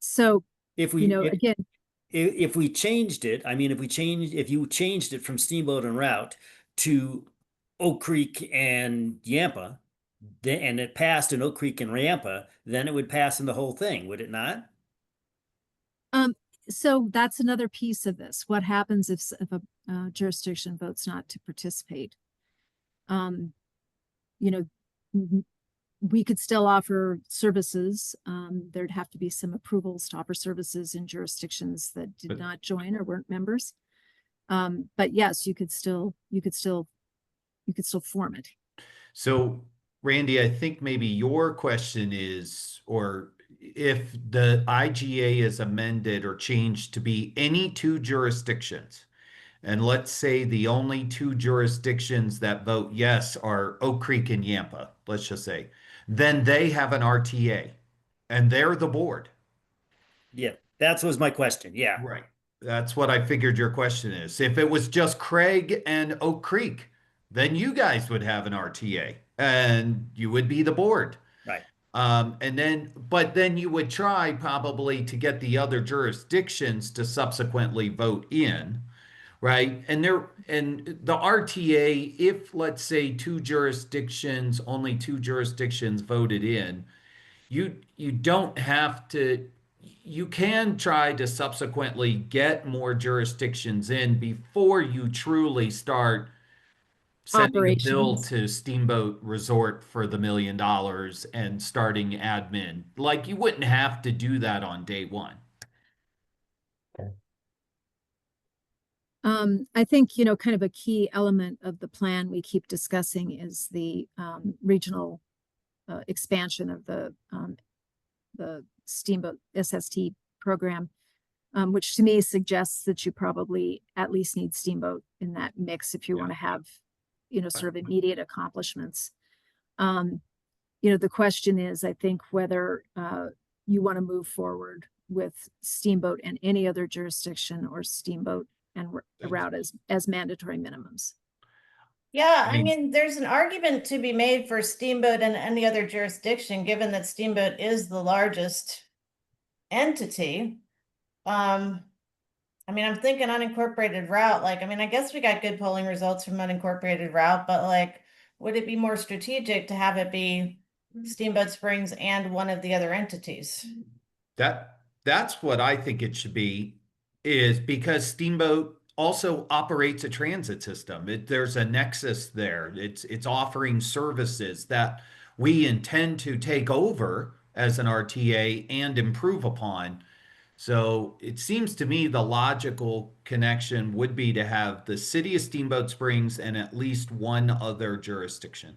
So If we, again, if we changed it, if you changed it from Steamboat and Route to Oak Creek and Yampa, and it passed in Oak Creek and Yampa, then it would pass in the whole thing, would it not? So that's another piece of this. What happens if a jurisdiction votes not to participate? We could still offer services. There'd have to be some approvals to offer services in jurisdictions that did not join or weren't members. But yes, you could still form it. So Randy, I think maybe your question is, or if the IGA is amended or changed to be any two jurisdictions, and let's say the only two jurisdictions that vote yes are Oak Creek and Yampa, let's just say, then they have an RTA and they're the board. Yeah. That was my question. Yeah. Right. That's what I figured your question is. If it was just Craig and Oak Creek, then you guys would have an RTA and you would be the board. Right. But then you would try probably to get the other jurisdictions to subsequently vote in, right? And the RTA, if let's say only two jurisdictions voted in, you don't have to, you can try to subsequently get more jurisdictions in before you truly start sending a bill Operations. to Steamboat Resort for the $1 million and starting admin. Like you wouldn't have to do that on day one. I think, you know, kind of a key element of the plan we keep discussing is the regional expansion of the Steamboat SST program, which to me suggests that you probably at least need Steamboat in that mix if you want to have, you know, sort of immediate accomplishments. You know, the question is, I think, whether you want to move forward with Steamboat and any other jurisdiction or Steamboat and route as mandatory minimums. Yeah, I mean, there's an argument to be made for Steamboat and any other jurisdiction, given that Steamboat is the largest entity. I mean, I'm thinking unincorporated route, like, I mean, I guess we got good polling results from unincorporated route, but like, would it be more strategic to have it be Steamboat Springs and one of the other entities? That's what I think it should be, is because Steamboat also operates a transit system. There's a nexus there. It's offering services that we intend to take over as an RTA and improve upon. So it seems to me the logical connection would be to have the city of Steamboat Springs and at least one other jurisdiction.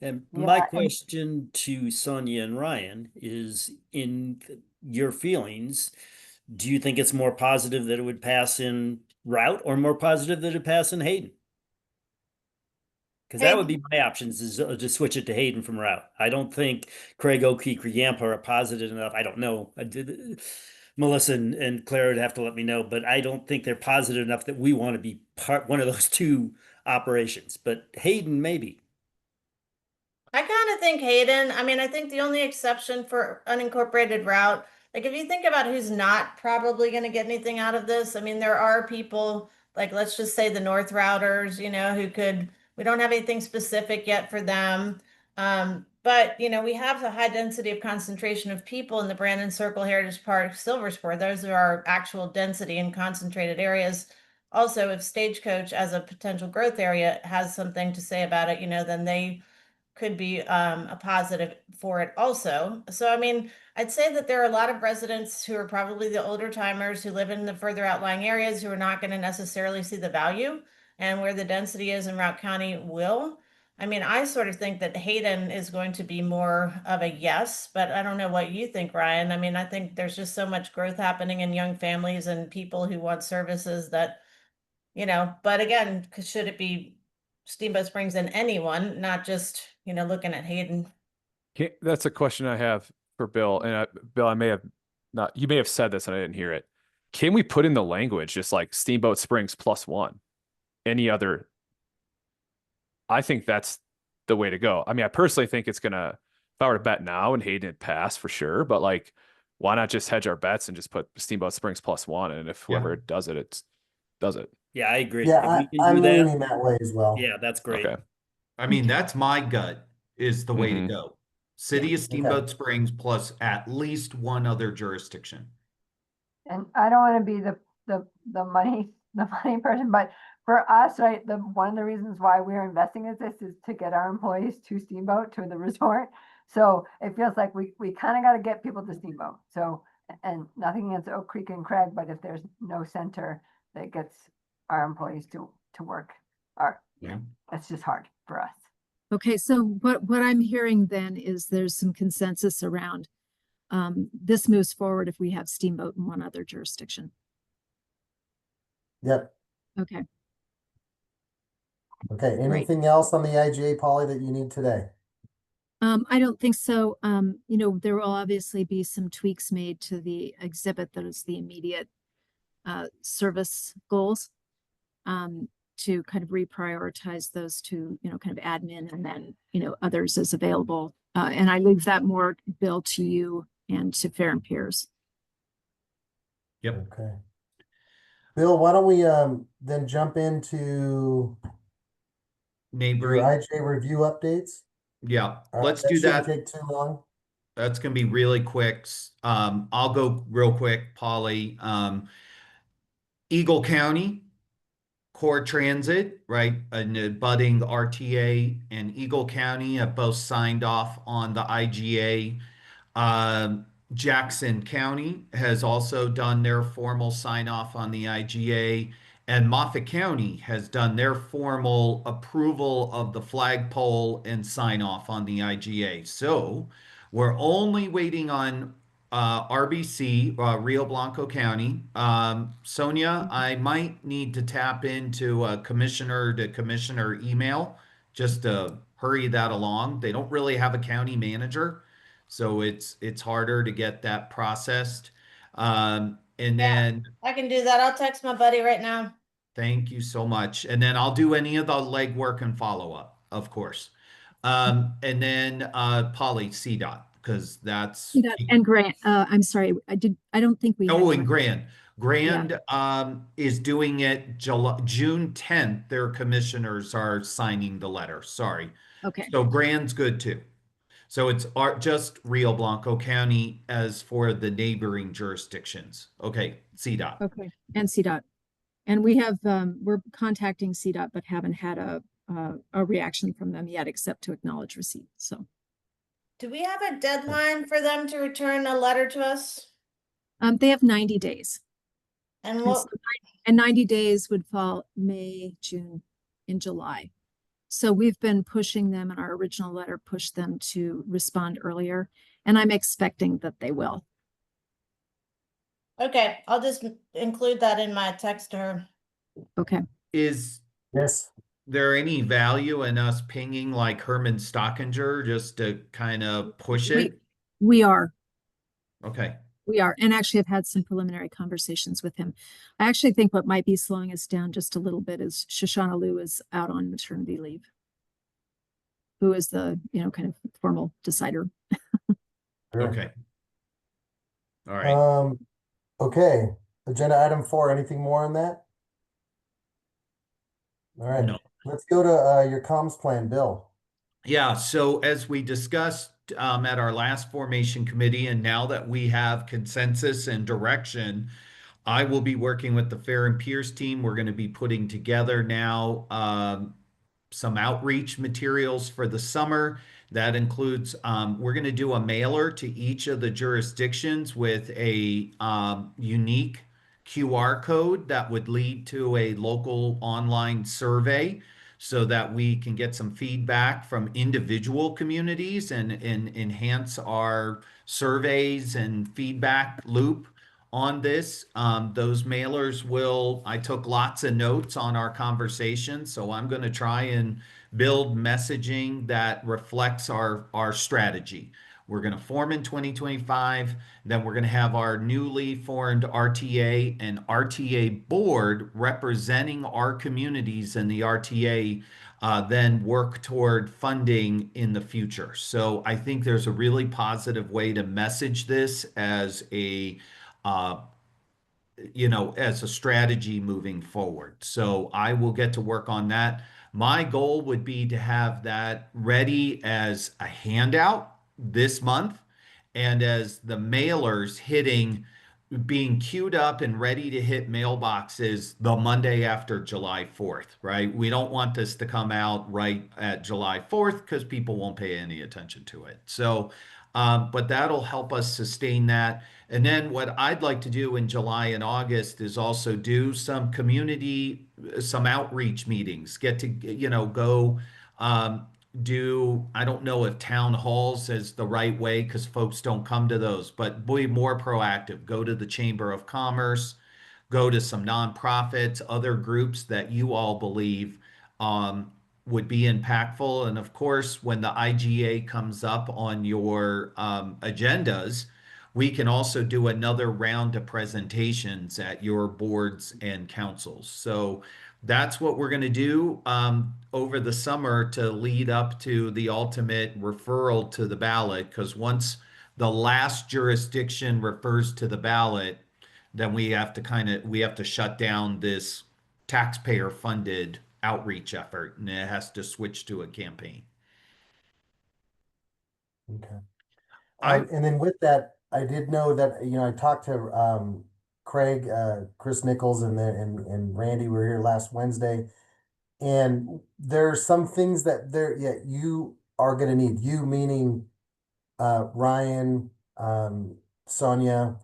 And Yeah, my and- question to Sonia and Ryan is, in your feelings, do you think it's more positive that it would pass in Route or more positive that it pass in Hayden? Because that would be my options, is to switch it to Hayden from Route. I don't think Craig, Oak Creek, or Yampa are positive enough. I don't know. Melissa and Claire would have to let me know, but I don't think they're positive enough that we want to be one of those two operations. But Hayden, maybe. I kind of think Hayden, I mean, I think the only exception for unincorporated route, like if you think about who's not probably going to get anything out of this, I mean, there are people like, let's just say the North Routers, you know, who could, we don't have anything specific yet for them. But you know, we have a high density of concentration of people in the Brandon Circle, Heritage Park, Silverspur. Those are our actual density and concentrated areas. Also, if Stagecoach as a potential growth area has something to say about it, you know, then they could be a positive for it also. So, I mean, I'd say that there are a lot of residents who are probably the older timers who live in the further outlying areas who are not going to necessarily see the value, and where the density is in Route County will. I mean, I sort of think that Hayden is going to be more of a yes, but I don't know what you think, Ryan. I mean, I think there's just so much growth happening in young families and people who want services that, you know, but again, should it be Steamboat Springs and anyone, not just, you know, looking at Hayden? That's a question I have for Bill. And Bill, I may have not, you may have said this and I didn't hear it. Can we put in the language just like Steamboat Springs +1? Any other? I think that's the way to go. I mean, I personally think it's gonna, if I were to bet now and Hayden had passed for sure, but like, why not just hedge our bets and just put Steamboat Springs +1? And if whoever does it, it does it. Yeah, I agree. Yeah, If we can I'm do that, leaning that way as well. yeah, that's great. Okay. I mean, that's my gut is the way to Mhm. go. City of Steamboat Springs plus at least one other jurisdiction. And I don't want to be the money person, but for us, right, one of the reasons why we're investing in this is to get our employees to Steamboat, to the resort. So it feels like we kind of got to get people to Steamboat. So, and nothing against Oak Creek and Craig, but if there's no center that gets our employees to work, it's just hard for us. Okay, so what I'm hearing then is there's some consensus around this moves forward if we have Steamboat in one other jurisdiction. Yep. Okay. Okay. Anything else on the IGA, Polly, that you need today? I don't think so. You know, there will obviously be some tweaks made to the exhibit that is the immediate service goals to kind of reprioritize those to, you know, kind of admin and then, you know, others as available. And I leave that more, Bill, to you and to Fair and Peers. Yep. Okay. Bill, why don't we then jump into your Neighboring. IJ review updates? Yeah, All right, let's that do shouldn't that. take too long. That's gonna be really quick. I'll go real quick, Polly. Eagle County Core Transit, right, and budding RTA and Eagle County have both signed off on the IGA. Jackson County has also done their formal sign off on the IGA, and Moffat County has done their formal approval of the flagpole and sign off on the IGA. So we're only waiting on RBC, Rio Blanco County. Sonia, I might need to tap into a commissioner to commissioner email just to hurry that along. They don't really have a county manager. So it's harder to get that processed. And Yeah. then I can do that. I'll text my buddy right now. thank you so much. And then I'll do any of the legwork and follow up, of course. And then Polly CDOT, because that's And Grant, I'm sorry, I don't think we had. oh, and Grand. Yeah. Grand is doing it June 10th. Their commissioners are signing the letter. Sorry. Okay. So Grand's good too. So it's just Rio Blanco County as for the neighboring jurisdictions. Okay, CDOT. Okay. And CDOT. And we have, we're contacting CDOT, but haven't had a reaction from them yet, except to acknowledge receipt. So, Do we have a deadline for them to return a letter to us? they have 90 days. And And, what, so, and 90 days would fall May, June, and July. So we've been pushing them, and our original letter pushed them to respond earlier. And I'm expecting that they will. okay, I'll just include that in my text to her. Okay. Is Yes. there any value in us pinging like Herman Stockinger just to kind of push it? We are. Okay. We are. And actually, I've had some preliminary conversations with him. I actually think what might be slowing us down just a little bit is Shoshana Liu is out on maternity leave, who is the, you know, kind of formal decider. Sure. Okay. All right. Okay. Agenda item 4. Anything more on that? All right. No. Let's go to your comms plan, Bill. Yeah, so as we discussed at our last formation committee, and now that we have consensus and direction, I will be working with the Fair and Peers team. We're going to be putting together now some outreach materials for the summer. That includes, we're going to do a mailer to each of the jurisdictions with a unique QR code that would lead to a local online survey so that we can get some feedback from individual communities and enhance our surveys and feedback loop on this. Those mailers I took lots of notes on our conversation, so I'm going to try and build messaging that reflects our strategy. We're going to form in 2025, then we're going to have our newly formed RTA and RTA board representing our communities and the RTA then work toward funding in the future. So I think there's a really positive way to message this as a as a strategy moving forward. So I will get to work on that. My goal would be to have that ready as a handout this month and as the mailers being queued up and ready to hit mailboxes the Monday after July 4th, right? We don't want this to come out right at July 4th because people won't pay any attention to it. So, but that'll help us sustain that. And then what I'd like to do in July and August is also do some some outreach meetings, get to, go I don't know if town halls is the right way because folks don't come to those, but be more proactive. Go to the Chamber of Commerce, go to some nonprofits, other groups that you all believe would be impactful. And of course, when the IGA comes up on your agendas, we can also do another round of presentations at your boards and councils. So that's what we're going to do over the summer to lead up to the ultimate referral to the ballot. Because once the last jurisdiction refers to the ballot, then we have to shut down this taxpayer funded outreach effort, and it has to switch to a campaign. Okay. I And then with that, I did know that, I talked to Craig, Chris Nichols, and Randy were here last Wednesday. And there are some things that you are going to need, you meaning Ryan, Sonia,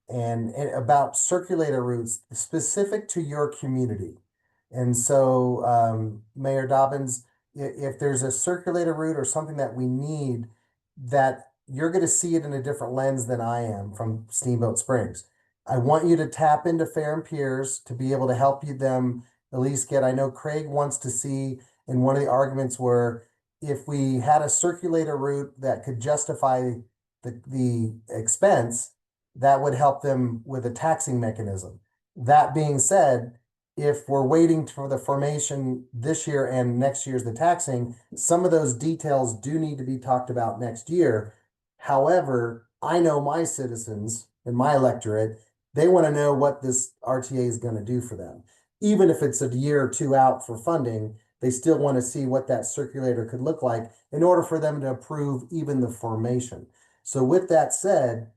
and about circulator routes specific to your community. And so, Mayor Dobbins, if there's a circulator route or something that we need, that you're going to see it in a different lens than I am from Steamboat Springs. I want you to tap into Fair and Piers to be able to help them at least get. I know Craig wants to see, in one of the arguments were, if we had a circulator route that could justify the expense, that would help them with a taxing mechanism. That being said, if we're waiting for the formation this year and next year's the taxing, some of those details do need to be talked about next year. However, I know my citizens in my electorate, they want to know what this RTA is going to do for them. Even if it's a year or two out for funding, they still want to see what that circulator could look like in order for them to approve even the formation. So with that said,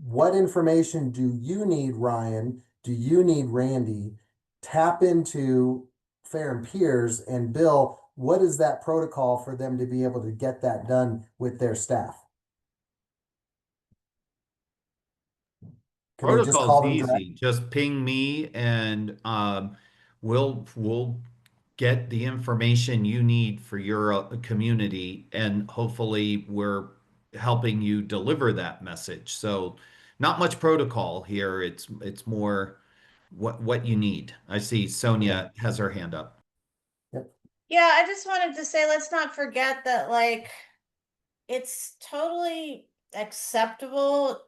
what information do you need, Ryan? Do you need, Randy? Tap into Fair and Piers, and Bill, what is that protocol for them to be able to get that done with their staff? Can they just call protocol's them direct? easy. Just ping me, and we'll get the information you need for your community, and hopefully we're helping you deliver that message. So not much protocol here. It's more what you need. I see Sonia has her hand up. Yep. Yeah, I just wanted to say, let's not forget that, like, it's totally acceptable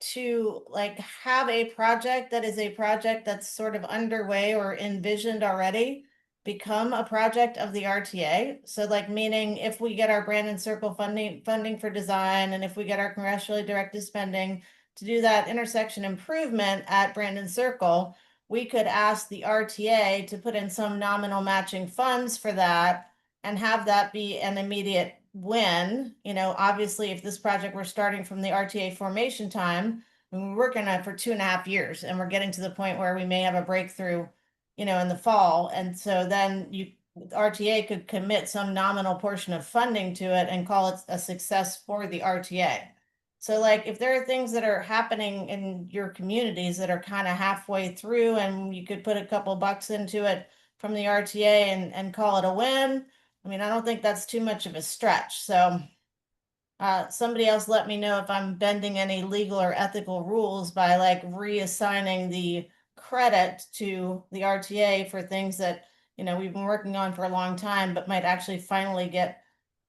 to like have a project that is a project that's sort of underway or envisioned already become a project of the RTA. So like, meaning if we get our Brandon Circle funding for design, and if we get our congressionally directed spending to do that intersection improvement at Brandon Circle, we could ask the RTA to put in some nominal matching funds for that and have that be an immediate win. Obviously, if this project we're starting from the RTA formation time, we're working on it for 2.5 years, and we're getting to the point where we may have a breakthrough, in the fall. And so then RTA could commit some nominal portion of funding to it and call it a success for the RTA. So like, if there are things that are happening in your communities that are kind of halfway through, and you could put a couple bucks into it from the RTA and call it a win, I mean, I don't think that's too much of a stretch. So somebody else let me know if I'm bending any legal or ethical rules by like reassigning the credit to the RTA for things that, we've been working on for a long time, but might actually finally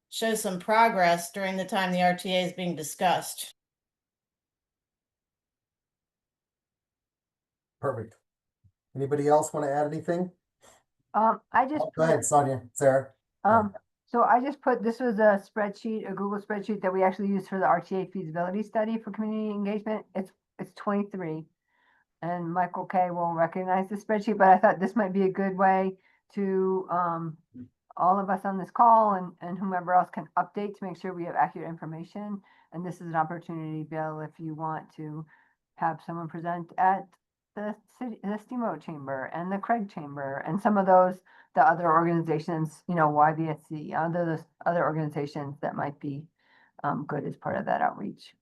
show some progress during the time the RTA is being discussed. Perfect. Anybody else want to add anything? I just Go ahead, Sonia, Sarah. So I just put, this was a spreadsheet, a Google spreadsheet that we actually used for the RTA feasibility study for community engagement. It's 23. And Michael K will recognize the spreadsheet, but I thought this might be a good way to all of us on this call and whomever else can update to make sure we have accurate information. And this is an opportunity, Bill, if you want to have someone present at the Steamboat Chamber and the Craig Chamber and some of those, the other organizations, YVSC, other organizations that might be good as part of that outreach.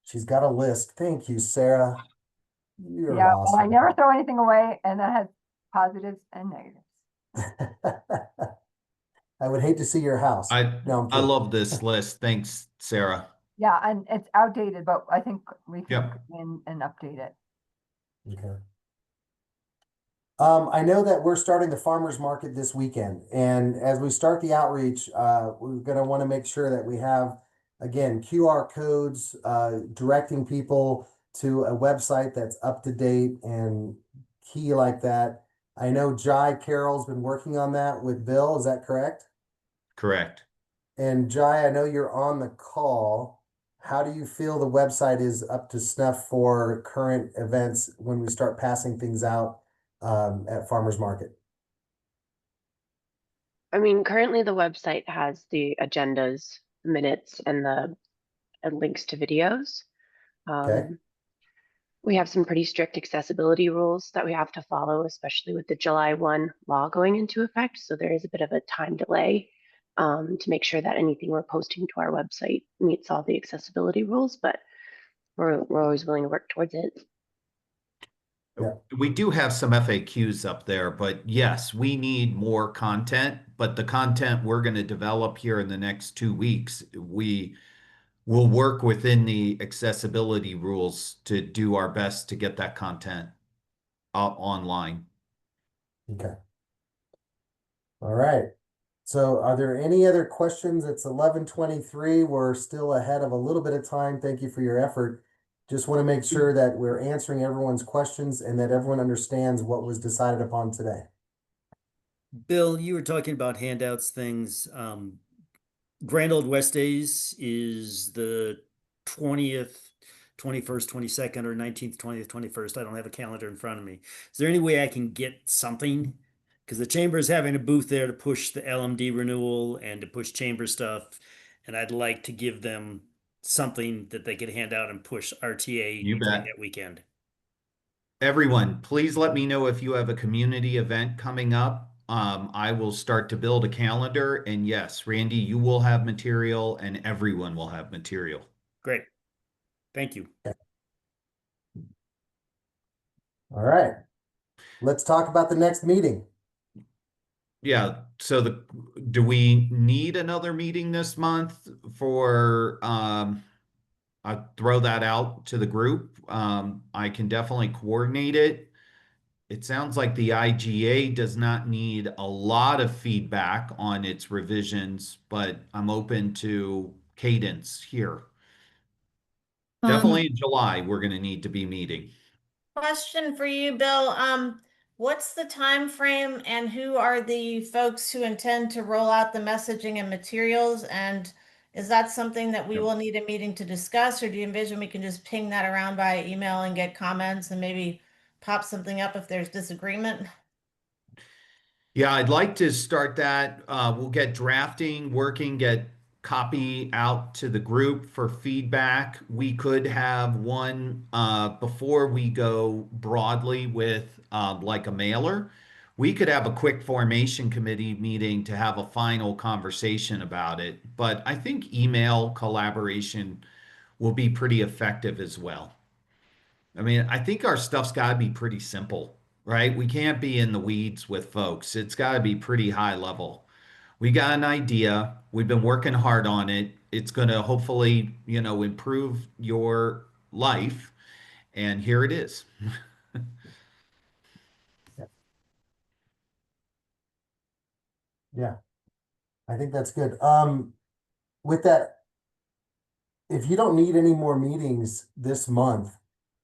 She's got a list. Thank you, Sarah. You're Yeah, well, I awesome. never throw anything away, and that has positives and negatives. I would hate to see your house. I kidding. love this list. Thanks, Sarah. Yeah, and it's outdated, but I think we can Yep. come in and update it. Okay. I know that we're starting the farmers market this weekend, and as we start the outreach, we're going to want to make sure that we have, again, QR codes, directing people to a website that's up to date and key like that. I know Jai Carroll's been working on that with Bill. Is that correct? Correct. And Jai, I know you're on the call. How do you feel the website is up to snuff for current events when we start passing things out at farmers market? I mean, currently the website has the agendas, minutes, and the links to videos. Okay. We have some pretty strict accessibility rules that we have to follow, especially with the July 1 law going into effect. So there is a bit of a time delay to make sure that anything we're posting to our website meets all the accessibility rules, but we're always willing to work towards it. Yeah. We do have some FAQs up there, but yes, we need more content. But the content we're going to develop here in the next 2 weeks, we will work within the accessibility rules to do our best to get that content online. Okay. All right. So are there any other questions? It's 11:23. We're still ahead of a little bit of time. Thank you for your effort. Just want to make sure that we're answering everyone's questions and that everyone understands what was decided upon today. Bill, you were talking about handouts things. Grand Old West Days is the 20th, 21st, 22nd, or 19th, 20th, 21st. I don't have a calendar in front of me. Is there any way I can get something? Because the chamber is having a booth there to push the LMD renewal and to push chamber stuff. And I'd like to give them something that they could hand out and push RTA You during bet. that weekend. Everyone, please let me know if you have a community event coming up. I will start to build a calendar, and yes, Randy, you will have material and everyone will have material. Great. Thank you. All right. Let's talk about the next meeting. Yeah, so do we need another meeting this month for I'll throw that out to the group. I can definitely coordinate it. It sounds like the IGA does not need a lot of feedback on its revisions, but I'm open to cadence here. Definitely in July, we're going to need to be meeting. Question for you, Bill. What's the time frame and who are the folks who intend to roll out the messaging and materials? And is that something that we will need a meeting to discuss, or do you envision we can just ping that around by email and get comments and maybe pop something up if there's disagreement? Yeah, I'd like to start that. We'll get drafting, working, get copy out to the group for feedback. We could have one before we go broadly with like a mailer. We could have a quick formation committee meeting to have a final conversation about it. But I think email collaboration will be pretty effective as well. I mean, I think our stuff's got to be pretty simple, right? We can't be in the weeds with folks. It's got to be pretty high level. We got an idea. We've been working hard on it. It's going to hopefully, improve your life. And here it is. Yeah, I think that's good. With that, if you don't need any more meetings this month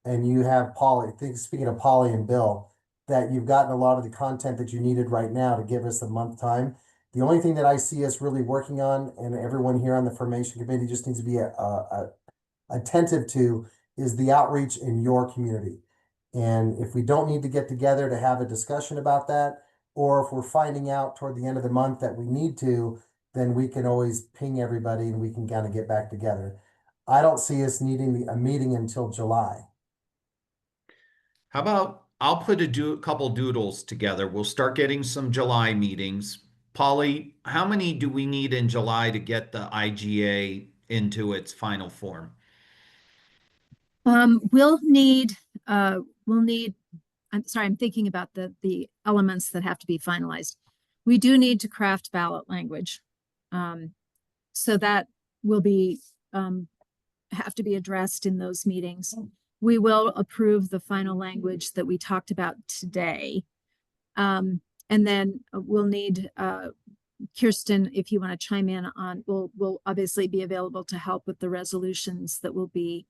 and you have Polly, speaking of Polly and Bill, that you've gotten a lot of the content that you needed right now to give us a month time. The only thing that I see us really working on, and everyone here on the formation committee just needs to be attentive to, is the outreach in your community. And if we don't need to get together to have a discussion about that, or if we're finding out toward the end of the month that we need to, then we can always ping everybody and we can kind of get back together. I don't see us needing a meeting until July. How about I'll put a couple doodles together. We'll start getting some July meetings. Polly, how many do we need in July to get the IGA into its final form? We'll need, I'm sorry, I'm thinking about the elements that have to be finalized. We do need to craft ballot language. So that will be, have to be addressed in those meetings. We will approve the final language that we talked about today. And then we'll need Kirsten, if you want to chime in on, will obviously be available to help with the resolutions that will be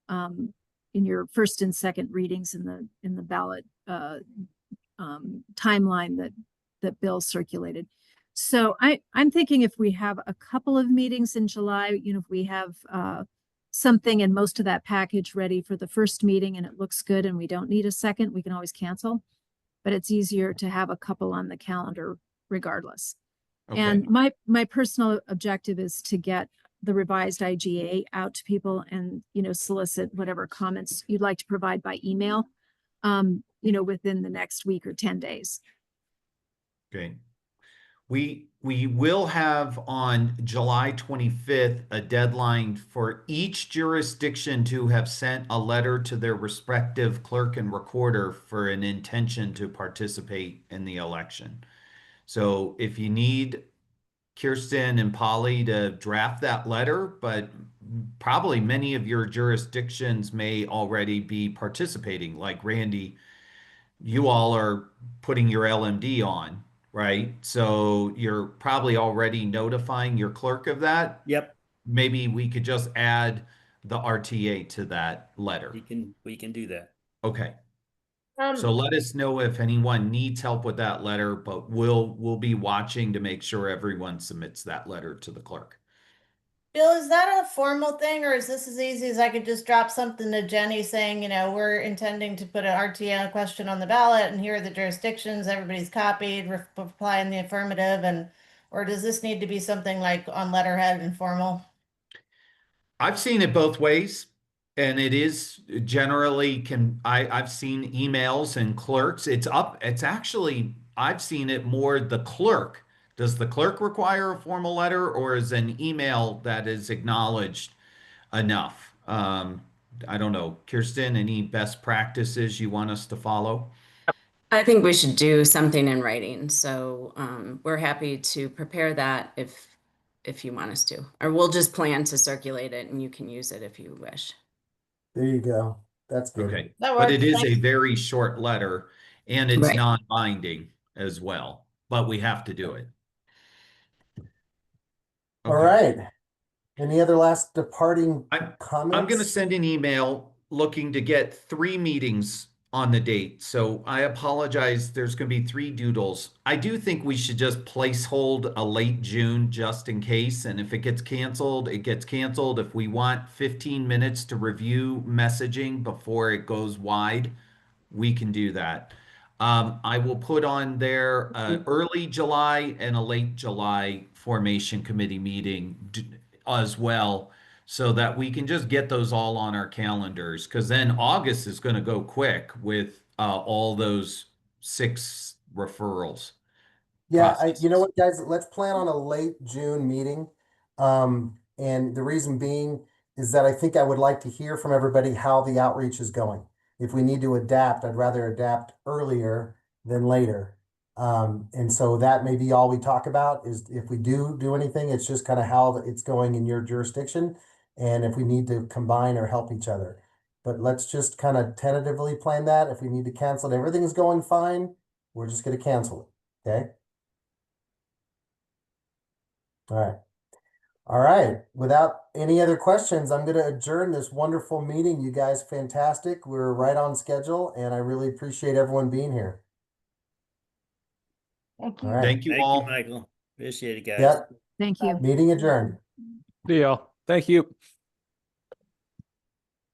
in your first and second readings in the ballot timeline that Bill circulated. So I'm thinking if we have a couple of meetings in July, if we have something and most of that package ready for the first meeting and it looks good and we don't need a second, we can always cancel. But it's easier to have a couple on the calendar regardless. Okay. And my personal objective is to get the revised IGA out to people and, solicit whatever comments you'd like to provide by email, within the next week or 10 days. Okay. We will have on July 25th a deadline for each jurisdiction to have sent a letter to their respective clerk and recorder for an intention to participate in the election. So if you need Kirsten and Polly to draft that letter, but probably many of your jurisdictions may already be participating, like Randy, you all are putting your LMD on, right? So you're probably already notifying your clerk of that. Yep, Maybe we could just add the RTA to that letter. we can do that. Okay. So let us know if anyone needs help with that letter, but we'll be watching to make sure everyone submits that letter to the clerk. Bill, is that a formal thing, or is this as easy as I could just drop something to Jenny saying, we're intending to put an RTA question on the ballot, and here are the jurisdictions, everybody's copied, reply in the affirmative, or does this need to be something like on letterhead and formal? I've seen it both ways, and it is generally I've seen emails and clerks. It's actually, I've seen it more the clerk. Does the clerk require a formal letter, or is an email that is acknowledged enough? I don't know. Kirsten, any best practices you want us to follow? I think we should do something in writing. So we're happy to prepare that if you want us to, or we'll just plan to circulate it and you can use it if you wish. There you go. That's good. Okay. That But works. it is a Thanks. very short letter, and it's Right. non-binding as well, but we have to do it. All Okay. right. Any other last departing I'm comments? going to send an email looking to get 3 meetings on the date. So I apologize. There's going to be 3 doodles. I do think we should just placehold a late June just in case. And if it gets canceled, it gets canceled. If we want 15 minutes to review messaging before it goes wide, we can do that. I will put on there early July and a late July formation committee meeting as well, so that we can just get those all on our calendars. Because then August is going to go quick with all those 6 referrals. Yeah, you know what, guys, let's plan on a late June meeting. And the reason being is that I think I would like to hear from everybody how the outreach is going. If we need to adapt, I'd rather adapt earlier than later. And so that may be all we talk about is if we do anything, it's just kind of how it's going in your jurisdiction. And if we need to combine or help each other. But let's just kind of tentatively plan that. If we need to cancel it, everything is going fine, we're just going to cancel it. Okay. All right. All right. Without any other questions, I'm going to adjourn this wonderful meeting. You guys, fantastic. We're right on schedule, and I really appreciate everyone being here. Thank All you. right. Thank you Thank all. you, Michael. Appreciate it, guys. Yep. Thank you. Meeting adjourned. Deal. Thank you.